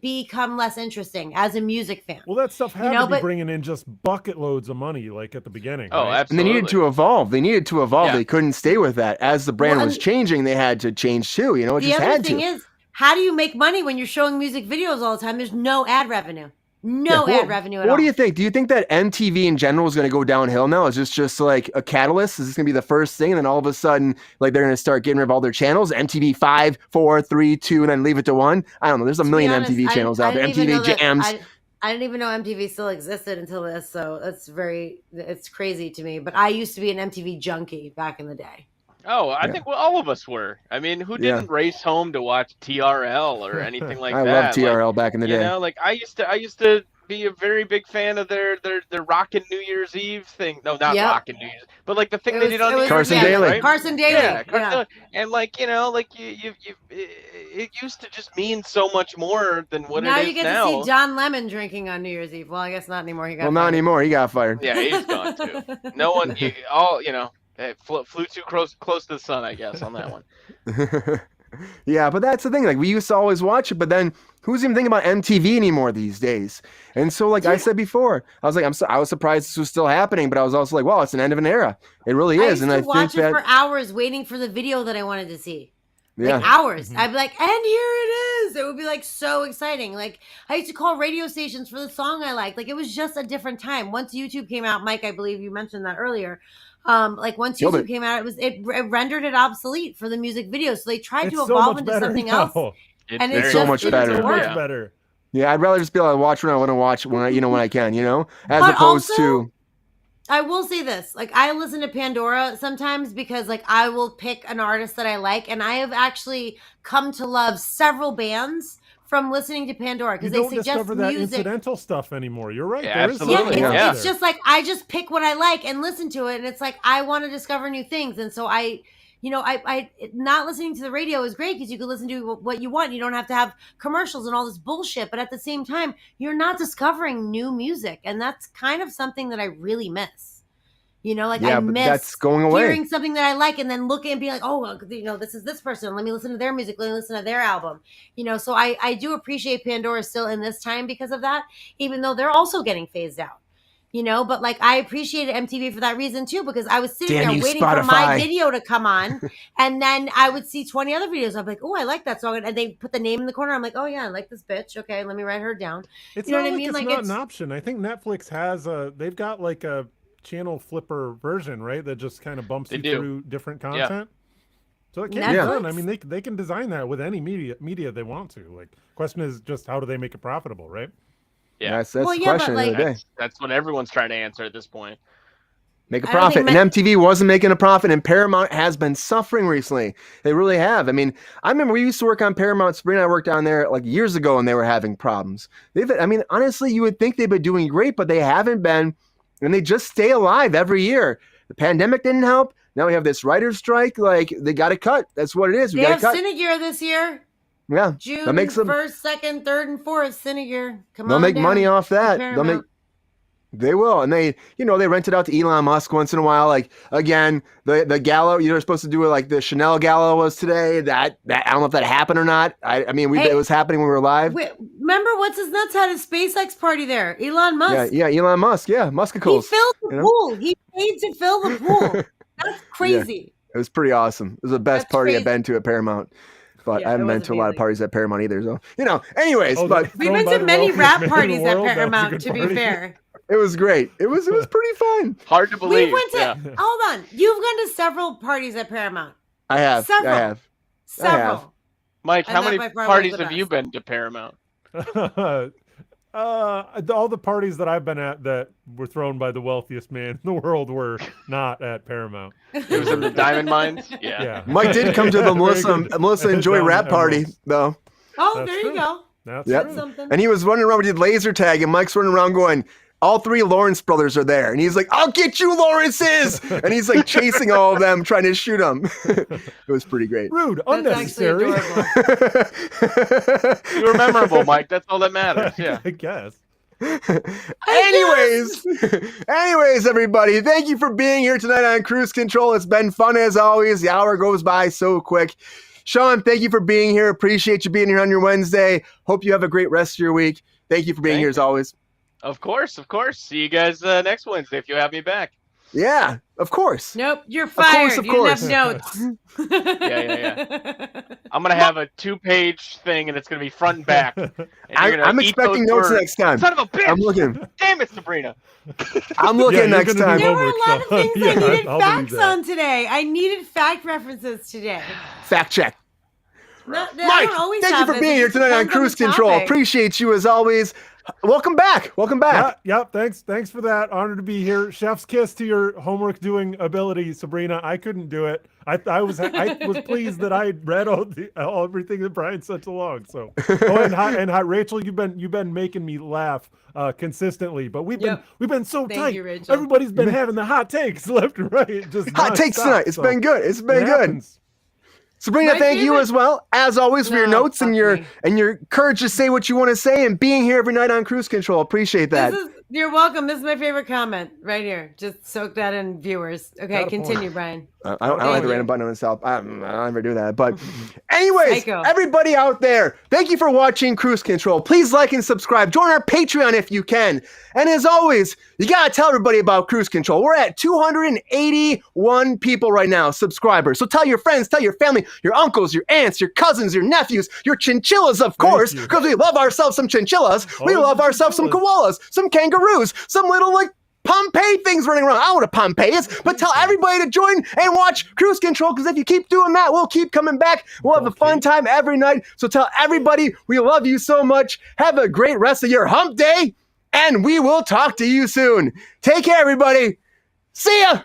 become less interesting as a music fan. Well, that stuff had to be bringing in just bucket loads of money, like at the beginning. Oh, right? absolutely. And they needed to evolve. Yeah. They couldn't stay with that. As the brand was changing, they had to change too. You know, it just had to. The other thing is, how do you make money when you're showing music videos all the time? There's no ad revenue. Ad revenue at all. What do you think? Do you think that MTV in general is going to go downhill now? Is this just like a catalyst? Is this going to be the first thing? And then all of a sudden, like they're going to start getting rid of all their channels? MTV 5, 4, 3, 2, and then leave it to 1? I don't know. There's a million MTV channels out there. MTV Jams. I didn't even know MTV still existed until this. So it's crazy to me. But I used to be an MTV junkie back in the day. Oh, I think all of us were. I mean, who didn't race home to watch TRL or anything like that? I loved TRL back in the day. You know, like I used to be a very big fan of their Rockin' New Year's Eve thing. No, not Rockin' New Year's, but like the thing they did on the Carson Daly. Right? Carson Daly. Yeah. And like, you know, like it used to just mean so much more than what it is now. Now you get to see John Lemon drinking on New Year's Eve. Well, I guess not anymore. Not anymore. He got fired. Yeah, he's gone too. No one, flew too close to the sun, I guess, on that one. Yeah, but that's the thing. Like we used to always watch it, but then who's even thinking about MTV anymore these days? And so, like I said before, I was like, I was surprised this was still happening, but I was also like, well, it's an end of an era. It really I is. used And to I watch think it that, for hours waiting for the video that I wanted to see. yeah, Like hours. I'd be like, and here it is. It would be like so exciting. Like I used to call radio stations for the song I liked. Like it was just a different time. Once YouTube came out, Mike, I believe you mentioned that earlier. Like once Killed YouTube it. came out, it rendered it obsolete for the music videos. So they tried It's to so evolve much into better something now. else. And very so just much didn't better. So much work. better. yeah, I'd rather just be able to watch when I want to watch when I can, as But opposed also, to. I will say this, like I listen to Pandora sometimes because like I will pick an artist that I like, and I have actually come to love several bands from listening to Pandora You because they don't suggest discover that music. incidental stuff anymore. You're right. Yeah, There is absolutely. something out Yeah. It's there. just like I just pick what I like and listen to it, and it's like I want to discover new things, and so I not listening to the radio is great because you can listen to what you want. You don't have to have commercials and all this bullshit, but at the same time, you're not discovering new music, and that's kind of something that I really miss. Like Yeah, I but miss that's going away. hearing something that I like and then looking and being like, oh, this is this person. Let me listen to their music. Let me listen to their album. So I do appreciate Pandora still in this time because of that, even though they're also getting phased out. But like I appreciated MTV for that reason too, because I was sitting Damn there you, waiting for my Spotify. video to come on, and then I would see 20 other videos. I'm like, oh, I like that song, and they put the name in the corner. I'm like, oh yeah, I like this bitch. Okay, let me write her down. It's You know not what I like mean? it's Like, not it's- an option. I think Netflix has they've got like a channel flipper version, right? That just kind of bumps They you do. through different Yeah. content. So it can be Netflix? done. I mean, they can design that with any media they want to. Like, question is just how do they make it profitable, right? Yeah. That's Well, the yeah, but, question of the like- day. That's what everyone's trying to answer at this point. Make a I don't profit. think And ma- MTV wasn't making a profit, and Paramount has been suffering recently. They really have. I mean, I remember we used to work on Paramount. Sabrina and I worked down there like years ago, and they were having problems. Honestly, you would think they've been doing great, but they haven't been, and they just stay alive every year. The pandemic didn't help. Now we have this writer's strike. Like, they got to cut. That's what it is. We They got to have cut. Cinegear this year. Yeah, June that makes them. 1st, 2nd, 3rd, and 4th. Cinegear. Come They'll on make down. money off that. They'll make. Paramount. They will, and they rent it out to Elon Musk once in a while. Like again, the gala you're supposed to do it like the Chanel gala was today. That I don't know if that happened or not. It was happening when we were live. Wait, remember what's his nuts had a SpaceX party there? Elon Musk. Yeah, Elon Musk. Yeah, He Muskicles. filled the you know? pool. He paid to fill the pool. That's crazy. It was pretty awesome. It was the best That's party I've crazy. been to at Paramount. But Yeah, I haven't it been was to a lot of amazing. parties at Paramount either. So anyways, Oh, but We've thrown been by to the many wealthiest rap man in the parties at world, that was a Paramount, good to be party. fair. it was great. It was pretty fun. Hard to believe. We went to, yeah. hold on. You've gone to several parties at Paramount. I have. Several. I have. Several. Mike, And how that many by far was parties the have best. you been to Paramount? All the parties that I've been at that were thrown by the wealthiest man in the world were not at Paramount. It was in the diamond mines. Yeah. Yeah. Mike did come to the Very good. Melissa and Joy Down rap at party Emerald's. though. Oh, That's there true. you go. That's Yep. true. Something. And he was running around. We did laser tag, and Mike's running around going, all three Lawrence brothers are there. And he's like, I'll get you, Lawrences. And he's like chasing all of them, trying to shoot them. It was pretty great. Rude, That's actually unnecessary. adorable. You were memorable, Mike. That's all that matters. Yeah. I guess. Anyways, everybody, thank you for being here tonight on Kruse Control. It's been fun as always. The hour goes by so quick. Sean, thank you for being here. Appreciate you being here on your Wednesday. Hope you have a great rest of your week. Thank you for being Thank here as always. Of course. See you guys next Wednesday if you have me back. Yeah, of course. Nope, you're course, fired. of You didn't course. have notes. Yeah. I'm gonna have a 2-page thing, and it's gonna be front and back. And you're gonna I'm eat expecting those notes words. next time. Son of a bitch! I'm looking. Damn it, Sabrina. I'm Yeah, looking you're next gonna time. do There were a Homework lot of stuff. things Yeah, I needed I'll believe facts that. on today. I needed fact references today. Fact check. I Mike, don't always thank you have for this. being It here just tonight on depends Kruse the Control. topic. Appreciate you as always. Welcome back. Welcome back. Yep. Thanks for that. Honored to be here. Chef's kiss to your homework doing ability, Sabrina. I couldn't do it. I was pleased that I read everything that Brian sent along. So, and Rachel, you've been making me laugh consistently. But we've been so Thank tight. you, Rachel. Everybody's been having the hot takes left and right. Just Hot takes nonstop, tonight. It's so been good. It's been it good. happens. Sabrina, My thank you favorite- as well, as always, for your No, notes and fuck your me. courage to say what you want to say and being here every night on Kruse Control. Appreciate that. You're welcome. This is my favorite comment right here. Just soak that in, viewers. Okay, Got a continue, point. Brian. I don't have the random button on itself. I don't ever do that. But anyways, Psycho. everybody out there, thank you for watching Kruse Control. Please like and subscribe. Join our Patreon if you can. And as always, you got to tell everybody about Kruse Control. We're at 281 people right now, subscribers. So tell your friends, tell your family, your uncles, your aunts, your cousins, your nephews, your chinchillas, of course, because we love ourselves some chinchillas. We love ourselves some koalas, some kangaroos, some little like Pompeii things running around. I don't know what a Pompeii is, but tell everybody to join and watch Kruse Control, because if you keep doing that, we'll keep coming back. We'll have a fun time every night. So tell everybody we love you so much. Have a great rest of your hump day, and we will talk to you soon. Take care, everybody. See ya.